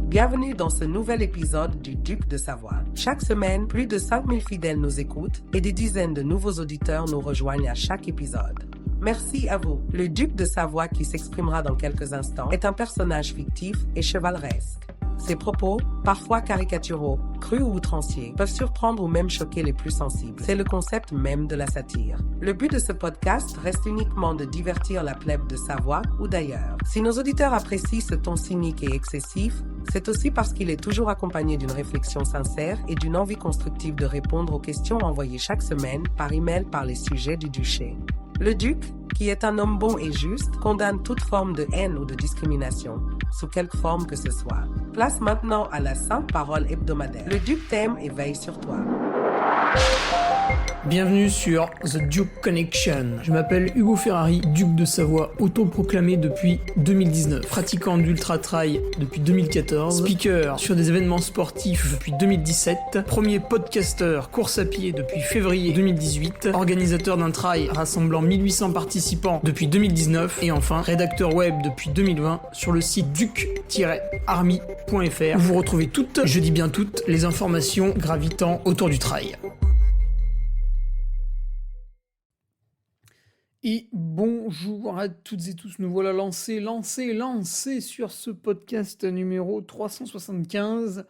Bienvenue dans ce nouvel épisode du Duc de Savoie. Chaque semaine, plus de 5000 fidèles nous écoutent et des dizaines de nouveaux auditeurs nous rejoignent à chaque épisode. Merci à vous. Le Duc de Savoie, qui s'exprimera dans quelques instants, est un personnage fictif et chevaleresque. Ses propos, parfois caricaturaux, crus ou outranciers, peuvent surprendre ou même choquer les plus sensibles. C'est le concept même de la satire. Le but de ce podcast reste uniquement de divertir la plèbe de Savoie ou d'ailleurs. Si nos auditeurs apprécient ce ton cynique et excessif, c'est aussi parce qu'il est toujours accompagné d'une réflexion sincère et d'une envie constructive de répondre aux questions envoyées chaque semaine par email par les sujets du duché. Le duc, qui est un homme bon et juste, condamne toute forme de haine ou de discrimination, sous quelque forme que ce soit. Place maintenant à la sainte parole hebdomadaire. Le duc t'aime et veille sur toi. Bienvenue sur The Duke Connection. Je m'appelle Hugo Ferrari, duc de Savoie, autoproclamé depuis 2019, pratiquant d'ultra trail depuis 2014, speaker sur des événements sportifs depuis 2017, premier podcasteur course à pied depuis février 2018, organisateur d'un trail rassemblant 1800 participants depuis 2019 et enfin rédacteur web depuis 2020 sur le site duc-army.fr où vous retrouvez toutes, je dis bien toutes, les informations gravitant autour du trail. Et bonjour à toutes et tous, nous voilà lancés sur ce podcast numéro 375,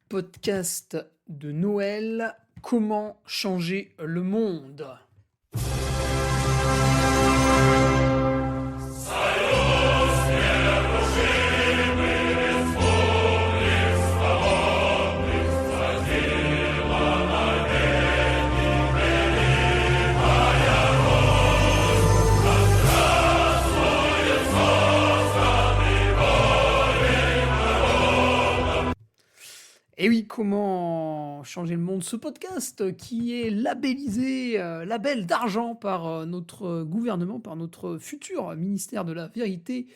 podcast de Noël, comment changer le monde. Et oui, comment changer le monde, ce podcast qui est labellisé, label d'argent par notre gouvernement, par notre futur ministère de la Vérité.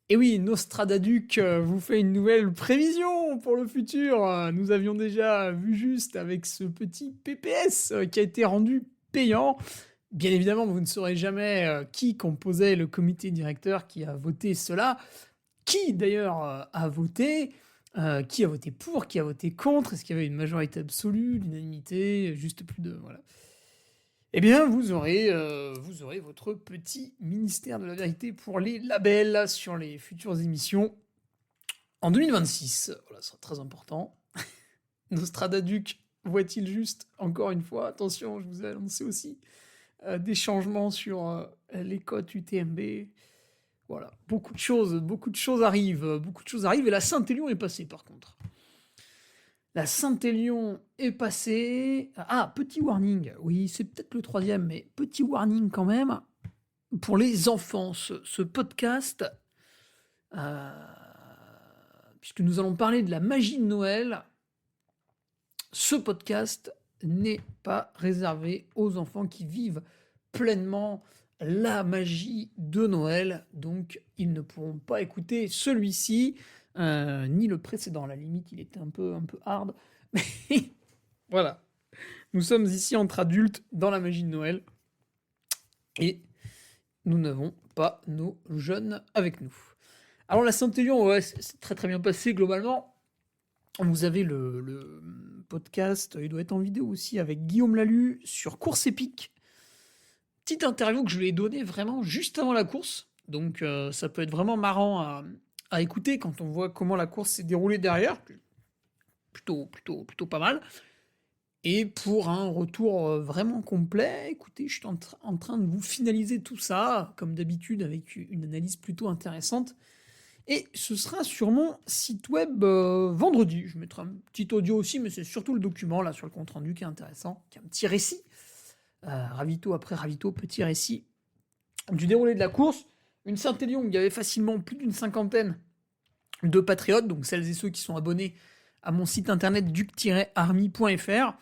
Et oui, Nostradaduc vous fait une nouvelle prévision pour le futur. Nous avions déjà vu juste avec ce petit PPS qui a été rendu payant. Bien évidemment, vous ne saurez jamais qui composait le comité directeur qui a voté cela, qui d'ailleurs a voté. Qui a voté pour, qui a voté contre, est-ce qu'il y avait une majorité absolue, l'unanimité, juste plus de... Voilà. Eh bien, vous aurez votre petit ministère de la Vérité pour les labels sur les futures émissions en 2026. Voilà, ça sera très important. Nostradaduc voit-il juste, encore une fois, attention, je vous ai annoncé aussi des changements sur les cotes UTMB. Voilà, beaucoup de choses arrivent, et la Saint-Élion est passée par contre. La Saint-Élion est passée... Ah, petit warning, oui, c'est peut-être le troisième, mais petit warning quand même, pour les enfants, ce podcast, puisque nous allons parler de la magie de Noël, ce podcast n'est pas réservé aux enfants qui vivent pleinement la magie de Noël, donc ils ne pourront pas écouter celui-ci, ni le précédent. À la limite, il était un peu hard, mais voilà. Nous sommes ici entre adultes dans la magie de Noël, et nous n'avons pas nos jeunes avec nous. Alors la Saint-Élion, ouais, c'est très très bien passé globalement. Vous avez le podcast, il doit être en vidéo aussi, avec Guillaume Lalu sur Course Épique. Petite interview que je lui ai donnée vraiment juste avant la course, donc ça peut être vraiment marrant à écouter quand on voit comment la course s'est déroulée derrière, plutôt pas mal. Et pour un retour vraiment complet, écoutez, je suis en train de vous finaliser tout ça, comme d'habitude avec une analyse plutôt intéressante, et ce sera sur mon site web vendredi. Je mettrai un petit audio aussi, mais c'est surtout le document là sur le compte rendu qui est intéressant, qui est un petit récit. Ravito après ravito, petit récit du déroulé de la course. Une Saint-Élion où il y avait facilement plus d'une cinquantaine de patriotes, donc celles et ceux qui sont abonnés à mon site internet duc-army.fr,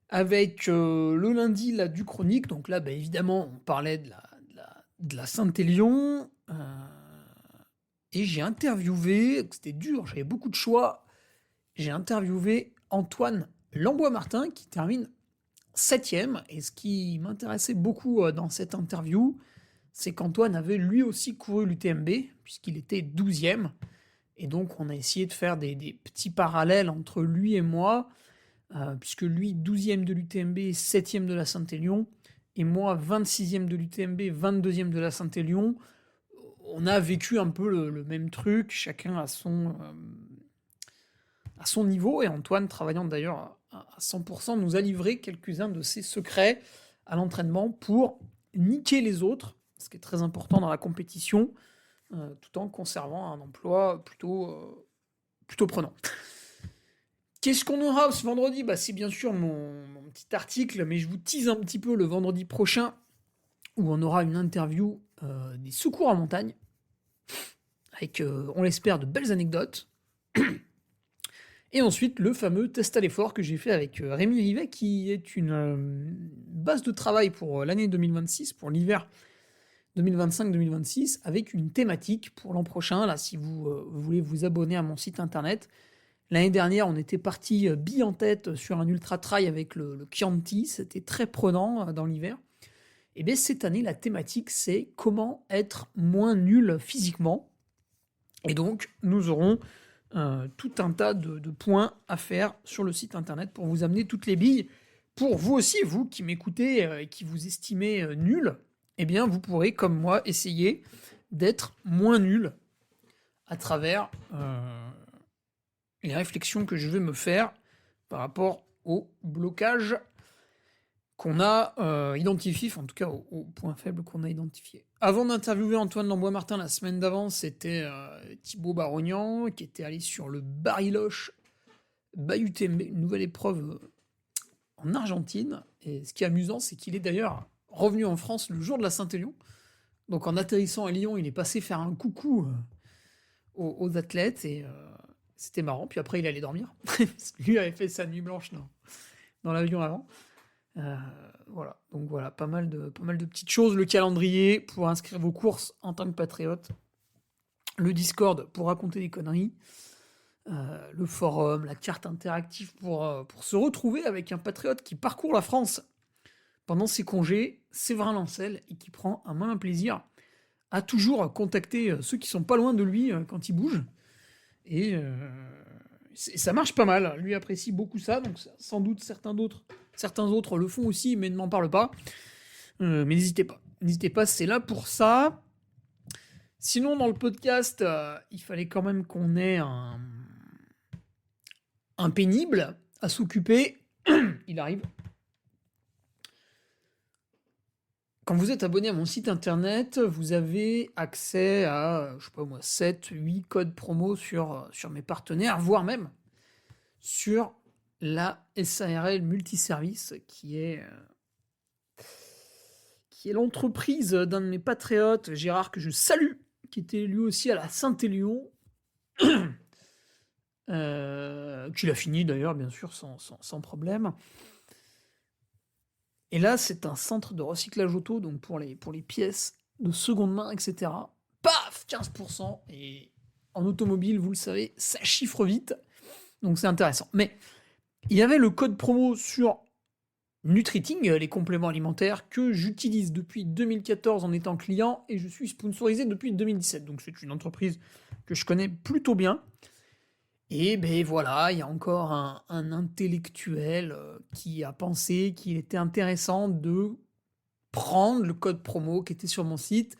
avec le lundi la du chronique. Donc là, évidemment, on parlait de la Saint-Élion, et j'ai interviewé, c'était dur, j'avais beaucoup de choix, j'ai interviewé Antoine Lambois-Martin qui termine 7e, et ce qui m'intéressait beaucoup dans cette interview, c'est qu'Antoine avait lui aussi couru l'UTMB, puisqu'il était 12e, Et donc, on a essayé de faire des petits parallèles entre lui et moi, puisque lui, 12e de l'UTMB, 7e de la Saint-Élion, et moi, 26e de l'UTMB, 22e de la Saint-Élion. On a vécu un peu le même truc, chacun à son niveau, et Antoine, travaillant d'ailleurs à 100%, nous a livré quelques-uns de ses secrets à l'entraînement pour niquer les autres, ce qui est très important dans la compétition, tout en conservant un emploi plutôt prenant. Qu'est-ce qu'on aura ce vendredi ? C'est bien sûr mon petit article, mais je vous tease un petit peu le vendredi prochain, où on aura une interview des secours en montagne, avec, on l'espère, de belles anecdotes. Et ensuite, le fameux test à l'effort que j'ai fait avec Rémi Rivet, qui est une base de travail pour l'année 2026, pour l'hiver 2025-2026, avec une thématique pour l'an prochain. Là, si vous voulez vous abonner à mon site internet, l'année dernière, on était parti bille en tête sur un ultra-trail avec le Chianti. C'était très prenant dans l'hiver. Et bien, cette année, la thématique, c'est comment être moins nul physiquement. Et donc, nous aurons tout un tas de points à faire sur le site internet pour vous amener toutes les billes. Pour vous aussi, vous qui m'écoutez et qui vous estimez nul, eh bien, vous pourrez, comme moi, essayer d'être moins nul à travers les réflexions que je vais me faire par rapport au blocage qu'on a identifié, en tout cas au point faible qu'on a identifié. Avant d'interviewer Antoine Lambois-Martin la semaine d'avant, c'était Thibaut Barognan qui était allé sur le Bariloche UTMB, une nouvelle épreuve en Argentine. Et ce qui est amusant, c'est qu'il est d'ailleurs revenu en France le jour de la Saint-Élion. Donc en atterrissant à Lyon, il est passé faire un coucou aux athlètes et c'était marrant. Puis après, il allait dormir. Lui avait fait sa nuit blanche dans l'avion avant. Voilà, donc voilà, pas mal de petites choses. Le calendrier pour inscrire vos courses en tant que patriote, le Discord pour raconter des conneries, le forum, la carte interactive pour se retrouver avec un patriote qui parcourt la France pendant ses congés, Séverin Lancel, et qui prend un malin plaisir à toujours contacter ceux qui sont pas loin de lui quand il bouge. Et ça marche pas mal. Lui apprécie beaucoup ça, donc sans doute certains autres le font aussi, mais ne m'en parlent pas. Mais n'hésitez pas, c'est là pour ça. Sinon, dans le podcast, il fallait quand même qu'on ait un pénible à s'occuper. Il arrive. Quand vous êtes abonné à mon site internet, vous avez accès à, 7, 8 codes promo sur mes partenaires, voire même sur la SARL Multiservice, qui est l'entreprise d'un de mes patriotes, Gérard, que je salue, qui était lui aussi à la Saint-Élion, qu'il a fini d'ailleurs, bien sûr, sans problème. Et là, c'est un centre de recyclage auto, donc pour les pièces de seconde main, etc. Paf, 15%. Et en automobile, vous le savez, ça chiffre vite. Donc c'est intéressant. Mais il y avait le code promo sur Nutriting, les compléments alimentaires, que j'utilise depuis 2014 en étant client, et je suis sponsorisé depuis 2017. Donc c'est une entreprise que je connais plutôt bien. Et ben voilà, il y a encore un intellectuel qui a pensé qu'il était intéressant de prendre le code promo qui était sur mon site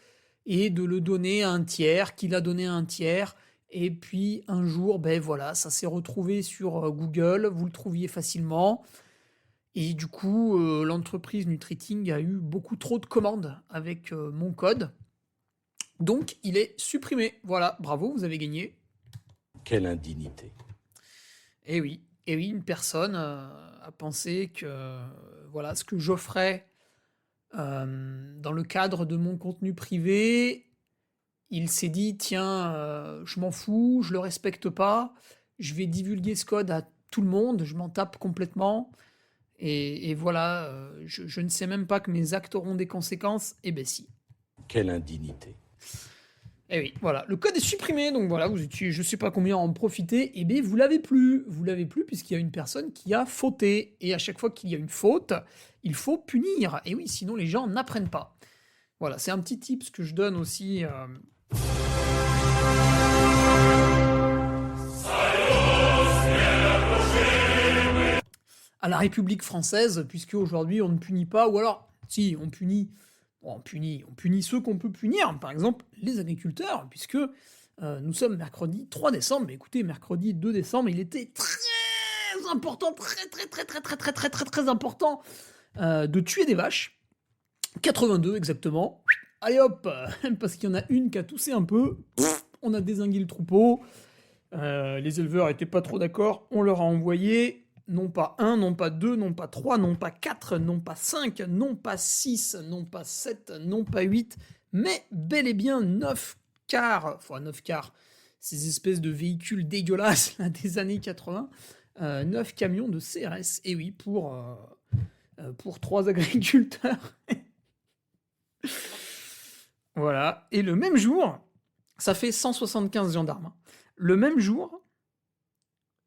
et de le donner à un tiers, qui l'a donné à un tiers. Et puis un jour, ben voilà, ça s'est retrouvé sur Google, vous le trouviez facilement. Et du coup, l'entreprise Nutriting a eu beaucoup trop de commandes avec mon code. Donc il est supprimé. Voilà, bravo, vous avez gagné. Quelle indignité. Et oui, une personne a pensé que voilà ce que j'offrais dans le cadre de mon contenu privé, il s'est dit tiens, je m'en fous, je le respecte pas, je vais divulguer ce code à tout le monde, je m'en tape complètement, et voilà, je ne sais même pas que mes actes auront des conséquences. Eh ben si. Quelle indignité. Et oui, voilà, le code est supprimé, donc voilà, vous étiez je sais pas combien à en profiter, et bien vous l'avez plus puisqu'il y a une personne qui a fauté, et à chaque fois qu'il y a une faute, il faut punir, et oui, sinon les gens n'apprennent pas. Voilà, c'est un petit tips que je donne aussi à la République française, puisque aujourd'hui on ne punit pas, ou alors, si, on punit ceux qu'on peut punir, par exemple les agriculteurs, puisque nous sommes mercredi 3 décembre, mais écoutez, mercredi 2 décembre, il était très important, très important de tuer des vaches, 82 exactement, allez hop, parce qu'il y en a une qui a toussé un peu, on a dézingué le troupeau, les éleveurs étaient pas trop d'accord, on leur a envoyé non pas 1, non pas 2, non pas 3, non pas 4, non pas 5, non pas 6, non pas 7, non pas 8, mais bel et bien 9 cars, enfin 9 cars, ces espèces de véhicules dégueulasses là, des années 80, 9 camions de CRS, et oui, pour 3 agriculteurs. Voilà, et le même jour, ça fait 175 gendarmes, hein. Le même jour,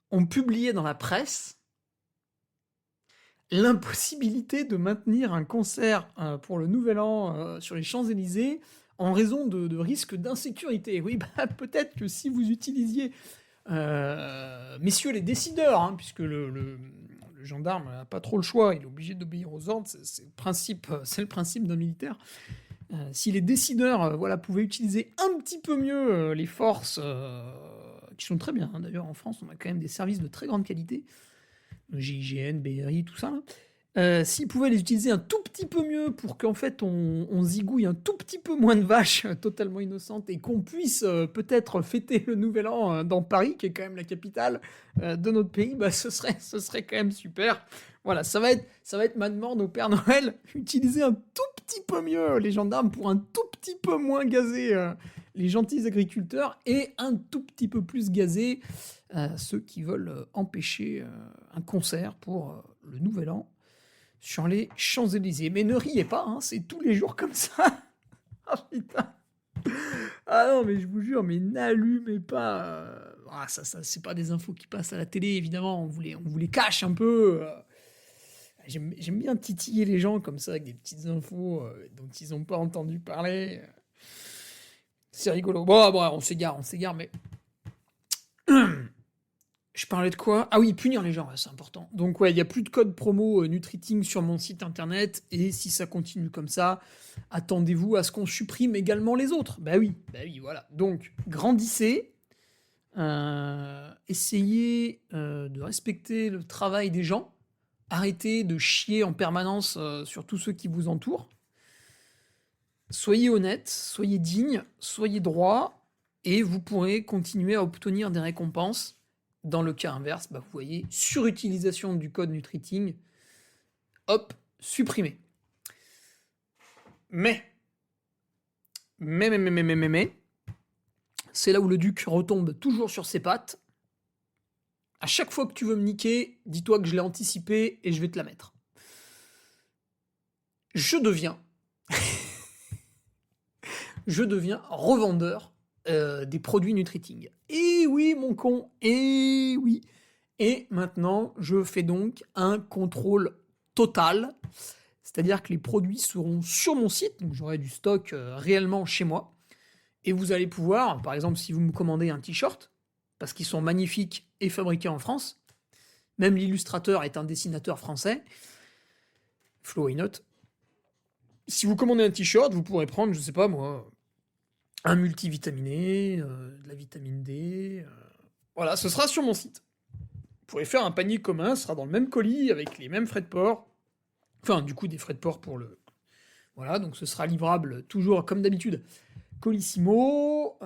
on publiait dans la presse l'impossibilité de maintenir un concert pour le Nouvel An sur les Champs-Élysées en raison de risques d'insécurité. Oui, bah, peut-être que si vous utilisiez, messieurs les décideurs, hein, puisque le gendarme n'a pas trop le choix, il est obligé d'obéir aux ordres, c'est le principe d'un militaire. Si les décideurs voilà, pouvaient utiliser un petit peu mieux les forces, qui sont très bien, hein, d'ailleurs en France on a quand même des services de très grande qualité, GIGN, BRI, tout ça, là. S'ils pouvaient les utiliser un tout petit peu mieux pour qu'en fait on zigouille un tout petit peu moins de vaches totalement innocentes et qu'on puisse peut-être fêter le Nouvel An dans Paris, qui est quand même la capitale de notre pays, bah, ce serait quand même super. Voilà, ça va être ma demande au Père Noël, utiliser un tout petit peu mieux les gendarmes pour un tout petit peu moins gazer les gentils agriculteurs et un tout petit peu plus gazer ceux qui veulent empêcher un concert pour le Nouvel An sur les Champs-Élysées. Mais ne riez pas, hein, c'est tous les jours comme ça. Ah putain. Ah non, mais je vous jure, mais n'allumez pas. Ça, c'est pas des infos qui passent à la télé, évidemment. On vous les cache un peu. J'aime bien titiller les gens comme ça avec des petites infos dont ils n'ont pas entendu parler. C'est rigolo. Bon, on s'égare, mais. Je parlais de quoi? Ah oui, punir les gens, ouais, c'est important. Donc ouais, il n'y a plus de code promo Nutriting sur mon site internet, et si ça continue comme ça, attendez-vous à ce qu'on supprime également les autres. Bah oui, voilà. Donc, grandissez, essayez de respecter le travail des gens, arrêtez de chier en permanence sur tous ceux qui vous entourent, soyez honnête, soyez digne, soyez droit, et vous pourrez continuer à obtenir des récompenses. Dans le cas inverse, bah, vous voyez, surutilisation du code Nutriting, hop, supprimé. Mais, c'est là où le duc retombe toujours sur ses pattes. À chaque fois que tu veux me niquer, dis-toi que je l'ai anticipé et je vais te la mettre. Je deviens revendeur des produits Nutriting. Et oui, mon con, et oui. Et maintenant, je fais donc un contrôle total, c'est-à-dire que les produits seront sur mon site, donc j'aurai du stock réellement chez moi, et vous allez pouvoir, par exemple, si vous me commandez un t-shirt, parce qu'ils sont magnifiques et fabriqués en France, même l'illustrateur est un dessinateur français, Flo Hainaut. Si vous commandez un t-shirt, vous pourrez prendre, je sais pas moi, un multivitaminé, de la vitamine D. Voilà, ce sera sur mon site. Vous pourrez faire un panier commun, ce sera dans le même colis, avec les mêmes frais de port. Enfin, du coup, des frais de port pour le... Voilà, donc ce sera livrable toujours comme d'habitude. Colissimo,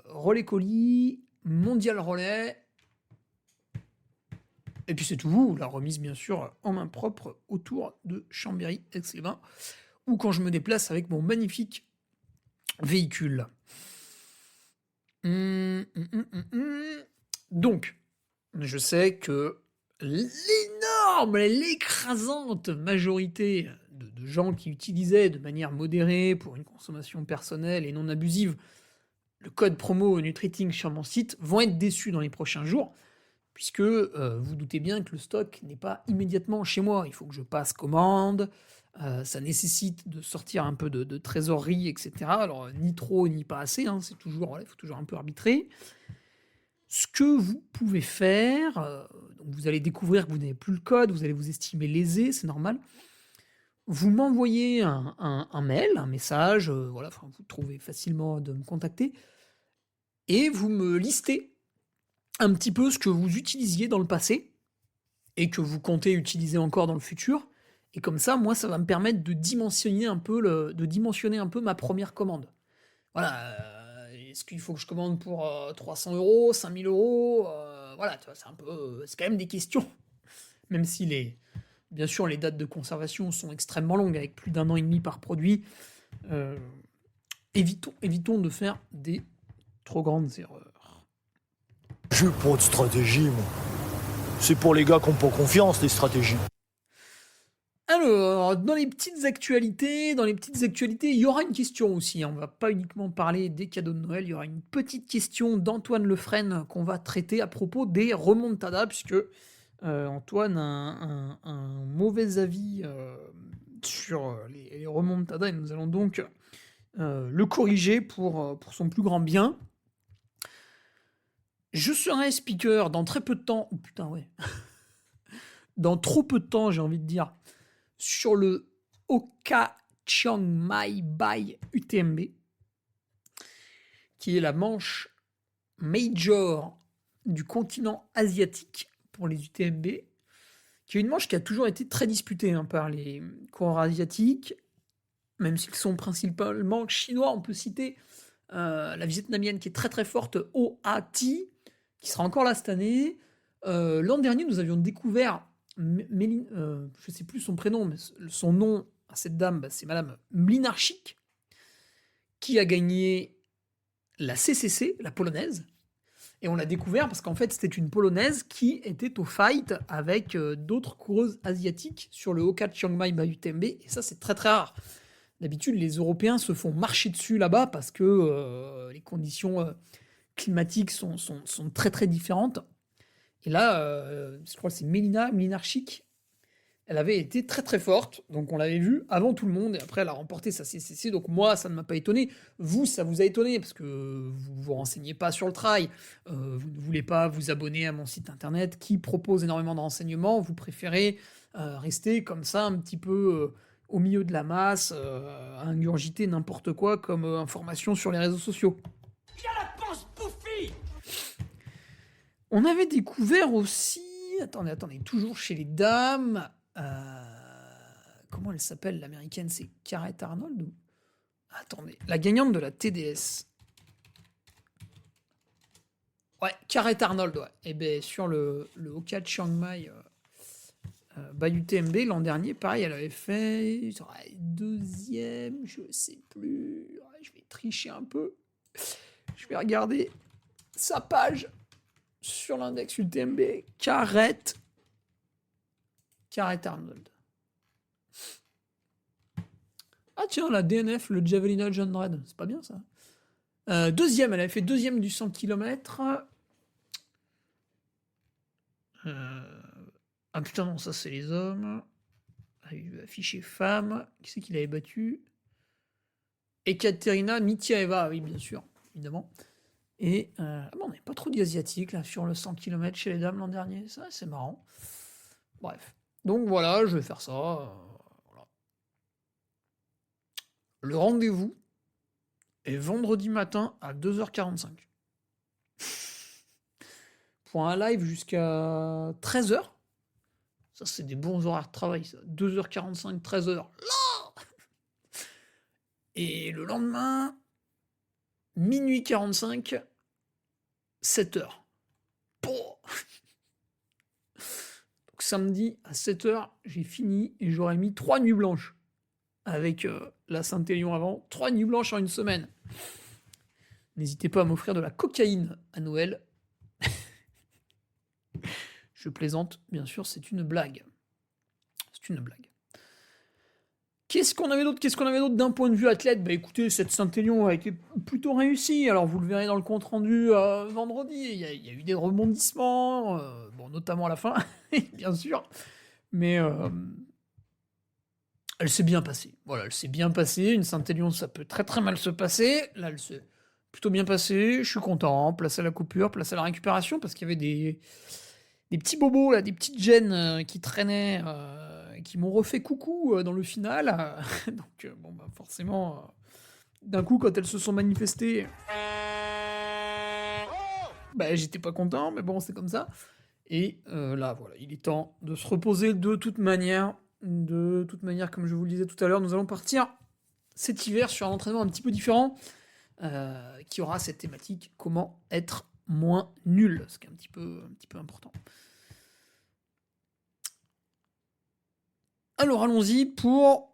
Relais Colis, Mondial Relais. Et puis c'est tout, la remise bien sûr en main propre autour de Chambéry-Aix-les-Bains, ou quand je me déplace avec mon magnifique véhicule. Donc, je sais que l'écrasante majorité de gens qui utilisaient de manière modérée pour une consommation personnelle et non abusive le code promo Nutriting sur mon site vont être déçus dans les prochains jours, puisque vous doutez bien que le stock n'est pas immédiatement chez moi. Il faut que je passe commande, ça nécessite de sortir un peu de trésorerie, etc. Alors, ni trop, ni pas assez, hein, il faut toujours un peu arbitrer. Ce que vous pouvez faire, donc vous allez découvrir que vous n'avez plus le code, vous allez vous estimer lésé, c'est normal. Vous m'envoyez un mail, un message, voilà, enfin, vous trouvez facilement de me contacter, et vous me listez un petit peu ce que vous utilisiez dans le passé et que vous comptez utiliser encore dans le futur. Et comme ça, moi, ça va me permettre de dimensionner un peu ma première commande. Voilà, est-ce qu'il faut que je commande pour 300 €, 5000 €? Voilà, tu vois, c'est quand même des questions. Même si bien sûr, les dates de conservation sont extrêmement longues, avec plus d'1 an et demi par produit. Évitons de faire des trop grandes erreurs. Je suis pas de stratégie, moi. C'est pour les gars qui n'ont pas confiance, les stratégies. Alors, dans les petites actualités, il y aura une question aussi, hein. On va pas uniquement parler des cadeaux de Noël, il y aura une petite question d'Antoine Lefresne qu'on va traiter à propos des remontadas, puisque Antoine a un mauvais avis sur les remontadas, et nous allons donc le corriger pour son plus grand bien. Je serai speaker dans très peu de temps, oh putain ouais, dans trop peu de temps j'ai envie de dire, sur le Hoka Chiang Mai Bai UTMB, qui est la manche major du continent asiatique pour les UTMB, qui est une manche qui a toujours été très disputée par les coureurs asiatiques, même s'ils sont principalement chinois. On peut citer la vietnamienne qui est très très forte, OAT, qui sera encore là cette année. L'an dernier, nous avions découvert je ne sais plus son prénom, mais son nom à cette dame, c'est Madame Mlinarczyk, qui a gagné la CCC, la polonaise. Et on l'a découvert parce qu'en fait, c'était une polonaise qui était au fight avec d'autres coureuses asiatiques sur le Hoka Chiang Mai Bai UTMB. Et ça, c'est très très rare. D'habitude, les Européens se font marcher dessus là-bas parce que les conditions climatiques sont très très différentes. Et là, je crois que c'est Melina Mlinarczyk. Elle avait été très très forte, donc on l'avait vue avant tout le monde, et après elle a remporté sa CCC, donc moi ça ne m'a pas étonné. Vous, ça vous a étonné, parce que vous ne vous renseignez pas sur le trail, vous ne voulez pas vous abonner à mon site internet qui propose énormément de renseignements, vous préférez rester comme ça un petit peu au milieu de la masse, à ingurgiter n'importe quoi comme information sur les réseaux sociaux. Il a la panse bouffie. On avait découvert aussi... Attendez, toujours chez les dames... comment elle s'appelle, l'américaine? C'est Garrett Arnold ou... Attendez, la gagnante de la TDS. Ouais, Garrett Arnold, ouais. Et bien, sur le Hoka Chiang Mai Bai UTMB, l'an dernier, pareil, elle avait fait deuxième, je sais plus. Ouais, je vais tricher un peu. Je vais regarder sa page sur l'index UTMB. Garrett Arnold. Ah tiens, la DNF, le Javelina John Red, c'est pas bien ça. Deuxième, elle avait fait deuxième du 100 km. Ah putain, non, ça c'est les hommes. Affiché femme. Qui c'est qui l'avait battu? Ekaterina Mitiaeva, oui, bien sûr, évidemment. Et on n'avait pas trop d'asiatiques là sur le 100 km chez les dames l'an dernier. Ça, c'est marrant. Bref. Donc voilà, je vais faire ça. Voilà. Le rendez-vous est vendredi matin à 2h45. Pour un live jusqu'à 13h. Ça, c'est des bons horaires de travail, ça. 2h45, 13h. Là Et le lendemain, minuit 45, 7h. Donc samedi à 7h, j'ai fini et j'aurais mis 3 nuits blanches avec la Saint-Élion avant. 3 nuits blanches en une semaine. N'hésitez pas à m'offrir de la cocaïne à Noël. Je plaisante, bien sûr, c'est une blague. C'est une blague. Qu'est-ce qu'on avait d'autre d'un point de vue athlète? Bah écoutez, cette Saint-Élion a été plutôt réussie. Alors vous le verrez dans le compte-rendu vendredi. Il y a eu des rebondissements, bon, notamment à la fin, bien sûr. Mais elle s'est bien passée. Voilà, elle s'est bien passée. Une Saint-Élion, ça peut très très mal se passer. Là, elle s'est plutôt bien passée. Je suis content. Place à la coupure, place à la récupération, parce qu'il y avait des petits bobos, là, des petites gènes qui traînaient, qui m'ont refait coucou dans le final. Donc, bon, bah, forcément, d'un coup, quand elles se sont manifestées, bah, j'étais pas content, mais bon, c'est comme ça. Et là, voilà, il est temps de se reposer de toute manière. De toute manière, comme je vous le disais tout à l'heure, nous allons partir cet hiver sur un entraînement un petit peu différent, qui aura cette thématique comment être moins nul, ce qui est un petit peu important. Alors allons-y pour...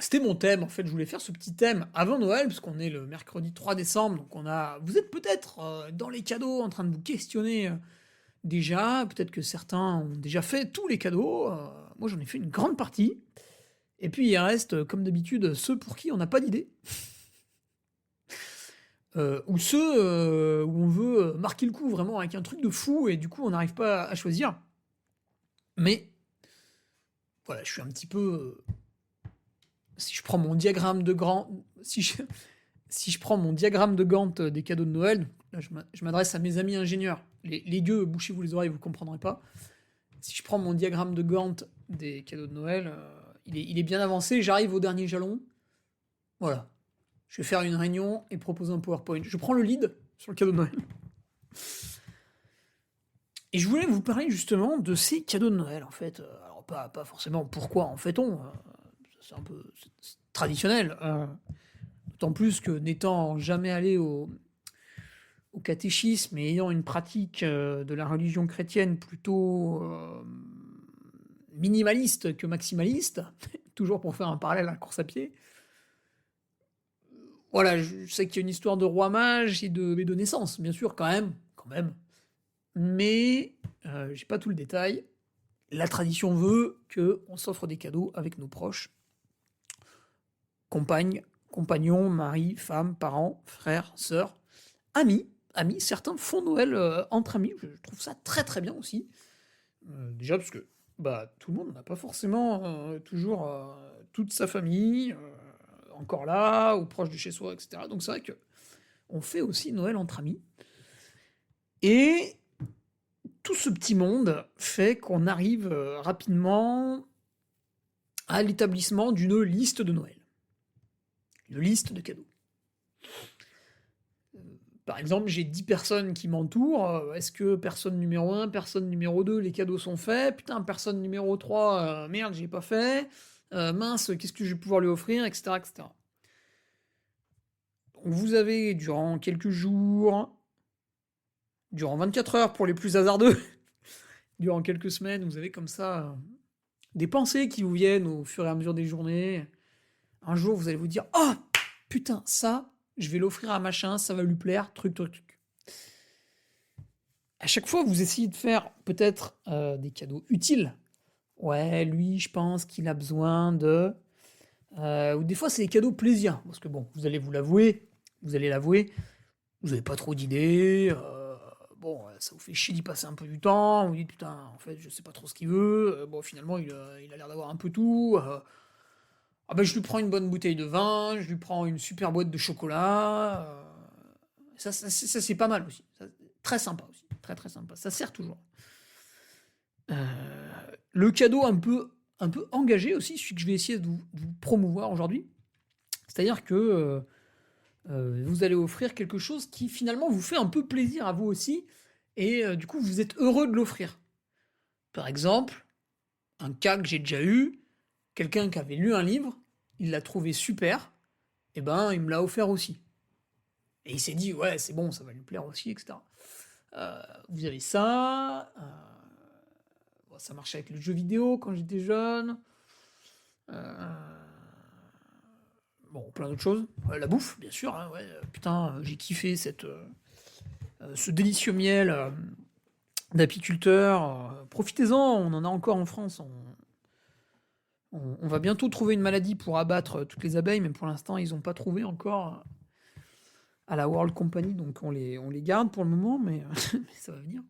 C'était mon thème, en fait, je voulais faire ce petit thème avant Noël, parce qu'on est le mercredi 3 décembre, donc vous êtes peut-être dans les cadeaux en train de vous questionner déjà, peut-être que certains ont déjà fait tous les cadeaux, moi j'en ai fait une grande partie, et puis il reste, comme d'habitude, ceux pour qui on n'a pas d'idée, ou ceux où on veut marquer le coup vraiment avec un truc de fou, et du coup on n'arrive pas à choisir. Mais, voilà, je suis un petit peu... si je prends mon diagramme de si je prends mon diagramme de Gantt des cadeaux de Noël, là je m'adresse à mes amis ingénieurs. Les gueux, bouchez-vous les oreilles, vous ne comprendrez pas. Si je prends mon diagramme de Gantt des cadeaux de Noël, il est bien avancé, j'arrive au dernier jalon. Voilà. Je vais faire une réunion et proposer un PowerPoint. Je prends le lead sur le cadeau de Noël. Et je voulais vous parler justement de ces cadeaux de Noël, en fait. Alors, pas forcément pourquoi en fait-on. C'est un peu traditionnel. D'autant plus que n'étant jamais allé au catéchisme et ayant une pratique de la religion chrétienne plutôt minimaliste que maximaliste, toujours pour faire un parallèle à la course à pied, voilà, je sais qu'il y a une histoire de roi mage et de naissance, bien sûr, quand même. Mais j'ai pas tout le détail. La tradition veut qu'on s'offre des cadeaux avec nos proches. Compagnons, mari, femme, parents, frères, sœurs, amis. Certains font Noël entre amis. Je trouve ça très très bien aussi. Déjà parce que tout le monde n'a pas forcément toujours toute sa famille encore là, ou proche de chez soi, etc. Donc c'est vrai que on fait aussi Noël entre amis. Et tout ce petit monde fait qu'on arrive rapidement à l'établissement d'une liste de Noël. Une liste de cadeaux. Par exemple, j'ai 10 personnes qui m'entourent. Est-ce que personne numéro 1, personne numéro 2, les cadeaux sont faits? Putain, personne numéro 3, merde, j'ai pas fait. Mince, qu'est-ce que je vais pouvoir lui offrir, etc., etc. Donc vous avez, durant quelques jours, durant 24 heures pour les plus hasardeux, durant quelques semaines, vous avez comme ça des pensées qui vous viennent au fur et à mesure des journées. Un jour, vous allez vous dire « Oh, putain, ça, je vais l'offrir à machin, ça va lui plaire, truc. » À chaque fois, vous essayez de faire peut-être des cadeaux utiles. Ouais, lui, je pense qu'il a besoin de... ou des fois, c'est des cadeaux plaisir. Parce que bon, vous allez l'avouer, vous n'avez pas trop d'idées. Ça vous fait chier d'y passer un peu du temps. Vous dites, putain, en fait, je sais pas trop ce qu'il veut. Finalement, il a l'air d'avoir un peu tout. Je lui prends une bonne bouteille de vin, je lui prends une super boîte de chocolat. Ça c'est pas mal aussi. Ça, très sympa aussi. Très très sympa. Ça sert toujours. Le cadeau un peu engagé aussi, celui que je vais essayer de vous promouvoir aujourd'hui. C'est-à-dire que vous allez offrir quelque chose qui finalement vous fait un peu plaisir à vous aussi. Et du coup, vous êtes heureux de l'offrir. Par exemple, un cas que j'ai déjà eu, quelqu'un qui avait lu un livre, il l'a trouvé super, et il me l'a offert aussi. Et il s'est dit, ouais, c'est bon, ça va lui plaire aussi, etc. Vous avez ça. Ça marchait avec le jeu vidéo quand j'étais jeune. Plein d'autres choses. La bouffe, bien sûr. Hein, ouais. Putain, j'ai kiffé ce délicieux miel d'apiculteur. Profitez-en, on en a encore en France. On va bientôt trouver une maladie pour abattre toutes les abeilles, mais pour l'instant, ils n'ont pas trouvé encore à la World Company, donc on les garde pour le moment, mais ça va venir.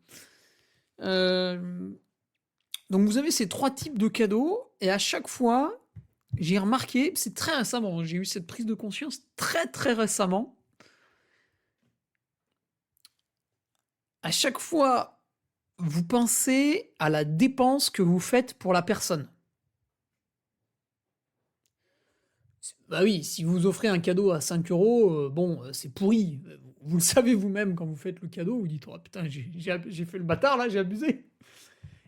Donc vous avez ces 3 types de cadeaux, et à chaque fois, j'ai remarqué, c'est très récemment, j'ai eu cette prise de conscience très très récemment. À chaque fois vous pensez à la dépense que vous faites pour la personne. Bah oui, si vous offrez un cadeau à 5 euros, c'est pourri. Vous le savez vous-même quand vous faites le cadeau, vous dites, oh putain, j'ai fait le bâtard là, j'ai abusé.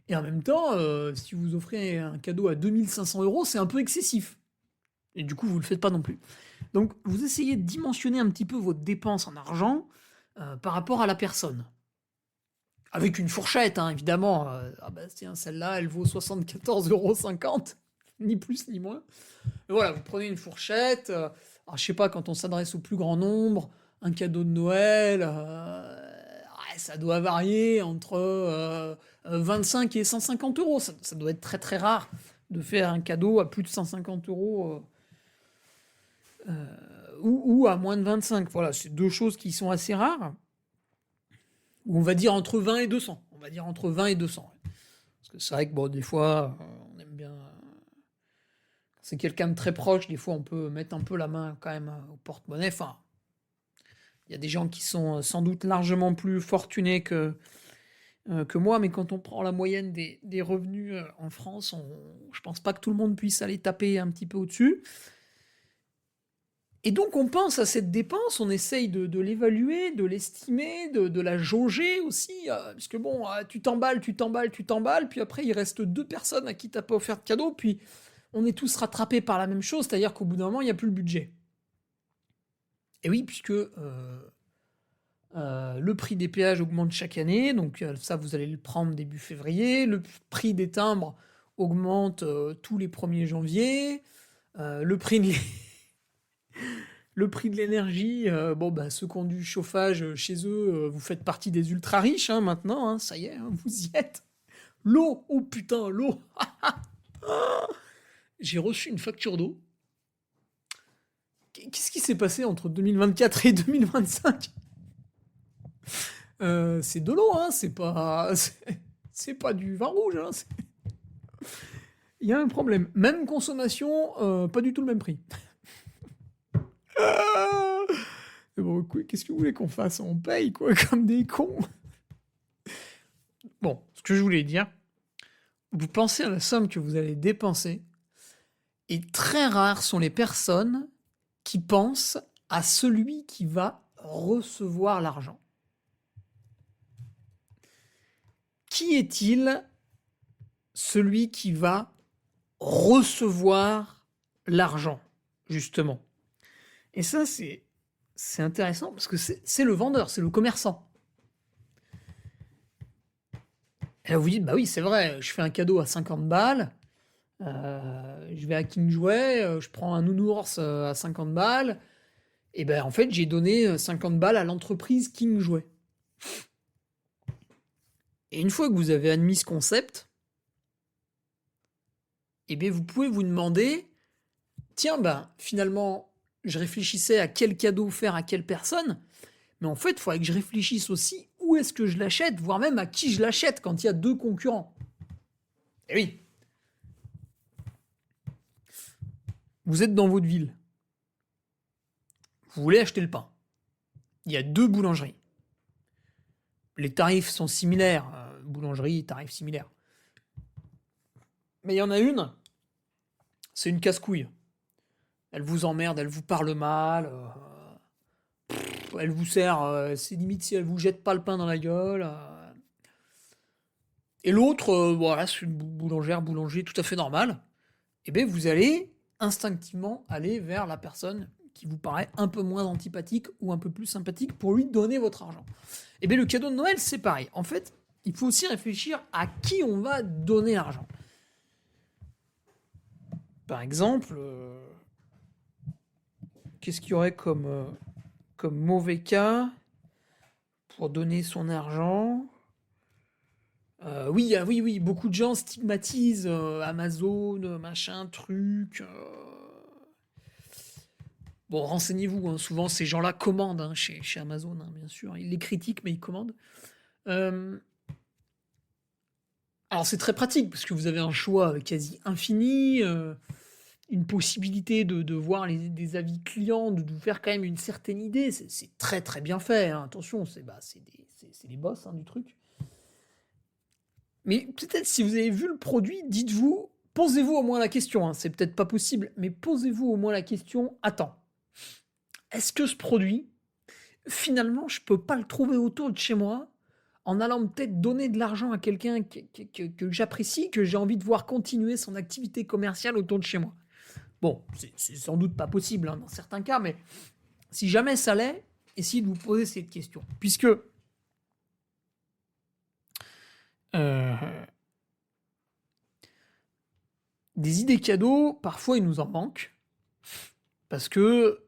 Et en même temps, si vous offrez un cadeau à 2500 euros, c'est un peu excessif. Et du coup, vous le faites pas non plus. Donc, vous essayez de dimensionner un petit peu votre dépense en argent par rapport à la personne. Avec une fourchette, hein, évidemment. Tiens, celle-là, elle vaut 74,50 €, ni plus ni moins. Et voilà, vous prenez une fourchette. Alors, je sais pas, quand on s'adresse au plus grand nombre, un cadeau de Noël, ça doit varier entre 25 et 150 euros. Ça doit être très très rare de faire un cadeau à plus de 150 euros ou à moins de 25. Voilà, c'est deux choses qui sont assez rares. Ou on va dire entre 20 et 200. On va dire entre 20 et 200. Parce que c'est vrai que des fois, on aime bien... Quand c'est quelqu'un de très proche, des fois, on peut mettre un peu la main quand même au porte-monnaie. Enfin, il y a des gens qui sont sans doute largement plus fortunés que moi, mais quand on prend la moyenne des revenus en France, je pense pas que tout le monde puisse aller taper un petit peu au-dessus. Et donc on pense à cette dépense, on essaye de l'évaluer, de l'estimer, de la jauger aussi, parce que tu t'emballes, puis après il reste 2 personnes à qui t'as pas offert de cadeau, puis on est tous rattrapés par la même chose, c'est-à-dire qu'au bout d'un moment, il n'y a plus le budget. Et oui, puisque le prix des péages augmente chaque année, donc ça vous allez le prendre début février, le prix des timbres augmente tous les 1er janvier, le prix de l'énergie, ceux qui ont du chauffage chez eux, vous faites partie des ultra riches maintenant, hein, ça y est, vous y êtes. L'eau, oh putain, l'eau. J'ai reçu une facture d'eau. Qu'est-ce qui s'est passé entre 2024 et 2025 ? C'est de l'eau, hein, c'est pas du vin rouge. Hein, il y a un problème. Même consommation, pas du tout le même prix. Bon, qu'est-ce que vous voulez qu'on fasse ? On paye, quoi, comme des cons. Bon, ce que je voulais dire, vous pensez à la somme que vous allez dépenser, et très rares sont les personnes qui pensent à celui qui va recevoir l'argent. Qui est-il, celui qui va recevoir l'argent, justement ? Et ça, c'est intéressant parce que c'est le vendeur, c'est le commerçant. Et là, vous dites, bah oui, c'est vrai, je fais un cadeau à 50 balles, je vais à King Jouet, je prends un nounours à 50 balles, et ben en fait, j'ai donné 50 balles à l'entreprise King Jouet. Et une fois que vous avez admis ce concept, eh bien, vous pouvez vous demander, tiens, finalement, je réfléchissais à quel cadeau faire à quelle personne, mais en fait, il faudrait que je réfléchisse aussi où est-ce que je l'achète, voire même à qui je l'achète quand il y a 2 concurrents. Eh oui. Vous êtes dans votre ville. Vous voulez acheter le pain. Il y a 2 boulangeries. Les tarifs sont similaires. Boulangerie, tarifs similaires. Mais il y en a une, c'est une casse-couille. Elle vous emmerde, elle vous parle mal. Elle vous sert, c'est limite si elle vous jette pas le pain dans la gueule. Et l'autre, voilà, c'est une boulanger tout à fait normale. Et bien, vous allez instinctivement aller vers la personne qui vous paraît un peu moins antipathique ou un peu plus sympathique pour lui donner votre argent. Et bien, le cadeau de Noël, c'est pareil. En fait, il faut aussi réfléchir à qui on va donner l'argent. Par exemple, qu'est-ce qu'il y aurait comme mauvais cas pour donner son argent ? Oui, beaucoup de gens stigmatisent Amazon, machin, truc. Bon, renseignez-vous, hein, souvent ces gens-là commandent chez Amazon, bien sûr. Ils les critiquent, mais ils commandent. Alors c'est très pratique, parce que vous avez un choix quasi infini, une possibilité de voir des avis clients, de vous faire quand même une certaine idée. C'est très très bien fait, hein. Attention, c'est les boss du truc. Mais peut-être si vous avez vu le produit, dites-vous, posez-vous au moins la question, hein, c'est peut-être pas possible, mais posez-vous au moins la question, attends, est-ce que ce produit, finalement, je peux pas le trouver autour de chez moi en allant peut-être donner de l'argent à quelqu'un que j'apprécie, que j'ai envie de voir continuer son activité commerciale autour de chez moi. Bon, c'est sans doute pas possible hein, dans certains cas, mais si jamais ça l'est, essayez de vous poser cette question. Puisque des idées cadeaux, parfois il nous en manque, parce que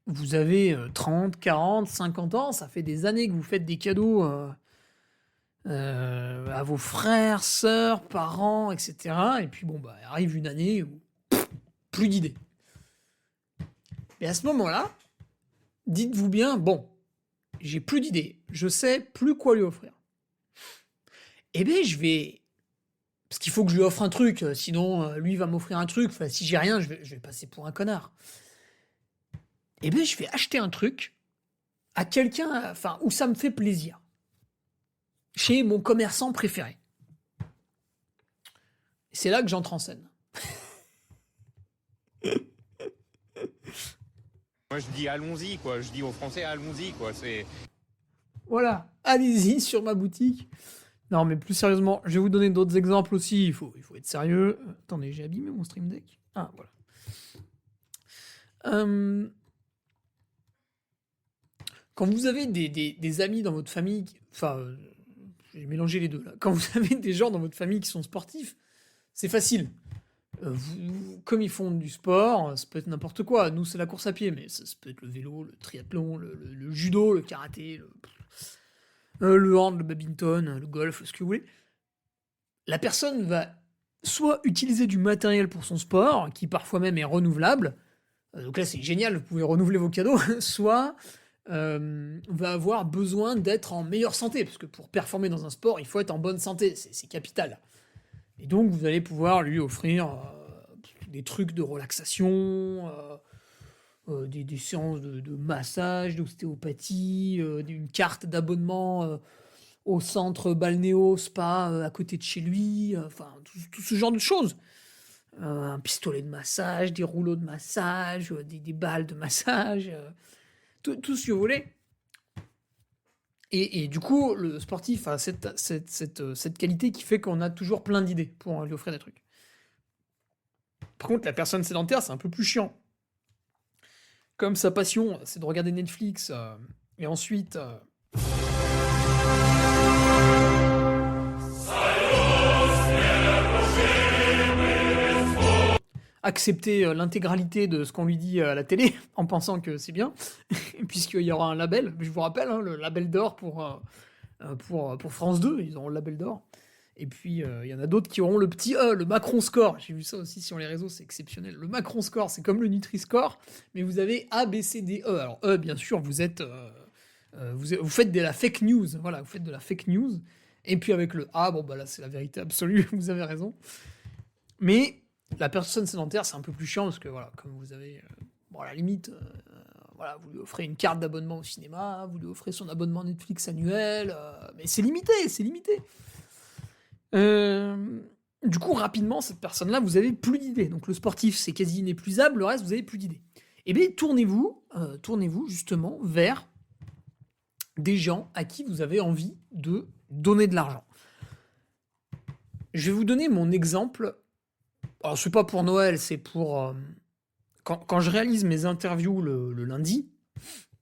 vous avez 30, 40, 50 ans, ça fait des années que vous faites des cadeaux à vos frères, sœurs, parents, etc. Et puis bon, bah, arrive une année où plus d'idées. Et à ce moment-là, dites-vous bien, bon, j'ai plus d'idées, je sais plus quoi lui offrir. Eh bien, je vais... Parce qu'il faut que je lui offre un truc, sinon lui va m'offrir un truc, enfin, si j'ai rien, je vais passer pour un connard. Eh bien, je vais acheter un truc à quelqu'un, enfin, où ça me fait plaisir. Chez mon commerçant préféré. Et c'est là que j'entre en scène. Moi, je dis allons-y, quoi. Je dis aux Français allons-y, quoi. C'est... Voilà, allez-y sur ma boutique. Non, mais plus sérieusement, je vais vous donner d'autres exemples aussi. Il faut être sérieux. Attendez, j'ai abîmé mon Stream Deck. Ah, voilà. Quand vous avez des amis dans votre famille, enfin, j'ai mélangé les deux là. Quand vous avez des gens dans votre famille qui sont sportifs, c'est facile. Comme ils font du sport, ça peut être n'importe quoi. Nous, c'est la course à pied, mais ça peut être le vélo, le triathlon, le judo, le karaté, le hand, le badminton, le golf, ce que vous voulez. La personne va soit utiliser du matériel pour son sport, qui parfois même est renouvelable, donc là c'est génial, vous pouvez renouveler vos cadeaux, soit va avoir besoin d'être en meilleure santé, parce que pour performer dans un sport, il faut être en bonne santé, c'est capital. Et donc vous allez pouvoir lui offrir des trucs de relaxation, des séances de massage, d'ostéopathie, une carte d'abonnement au centre balnéo spa à côté de chez lui, enfin tout ce genre de choses. Un pistolet de massage, des rouleaux de massage, des balles de massage, tout ce que vous voulez. Et du coup, le sportif a cette qualité qui fait qu'on a toujours plein d'idées pour lui offrir des trucs. Par contre, la personne sédentaire, c'est un peu plus chiant. Comme sa passion, c'est de regarder Netflix, et ensuite... accepter l'intégralité de ce qu'on lui dit à la télé, en pensant que c'est bien, puisqu'il y aura un label. Je vous rappelle, hein, le label d'or pour France 2, ils auront le label d'or. Et puis, il y en a d'autres qui auront le petit E, le Macron Score. J'ai vu ça aussi sur les réseaux, c'est exceptionnel. Le Macron Score, c'est comme le Nutri-Score, mais vous avez A, B, C, D, E. Alors, E, bien sûr, vous êtes... vous faites de la fake news. Voilà, vous faites de la fake news. Et puis avec le A, bon, bah là, c'est la vérité absolue, vous avez raison. Mais la personne sédentaire, c'est un peu plus chiant, parce que, voilà, comme vous avez... bon, à la limite... voilà, vous lui offrez une carte d'abonnement au cinéma, vous lui offrez son abonnement Netflix annuel, mais c'est limité, c'est limité. Du coup, rapidement, cette personne-là, vous avez plus d'idées. Donc le sportif, c'est quasi inépuisable, le reste, vous avez plus d'idées. Eh bien, tournez-vous justement vers des gens à qui vous avez envie de donner de l'argent. Je vais vous donner mon exemple. Alors, c'est pas pour Noël, c'est pour... Quand je réalise mes interviews le lundi,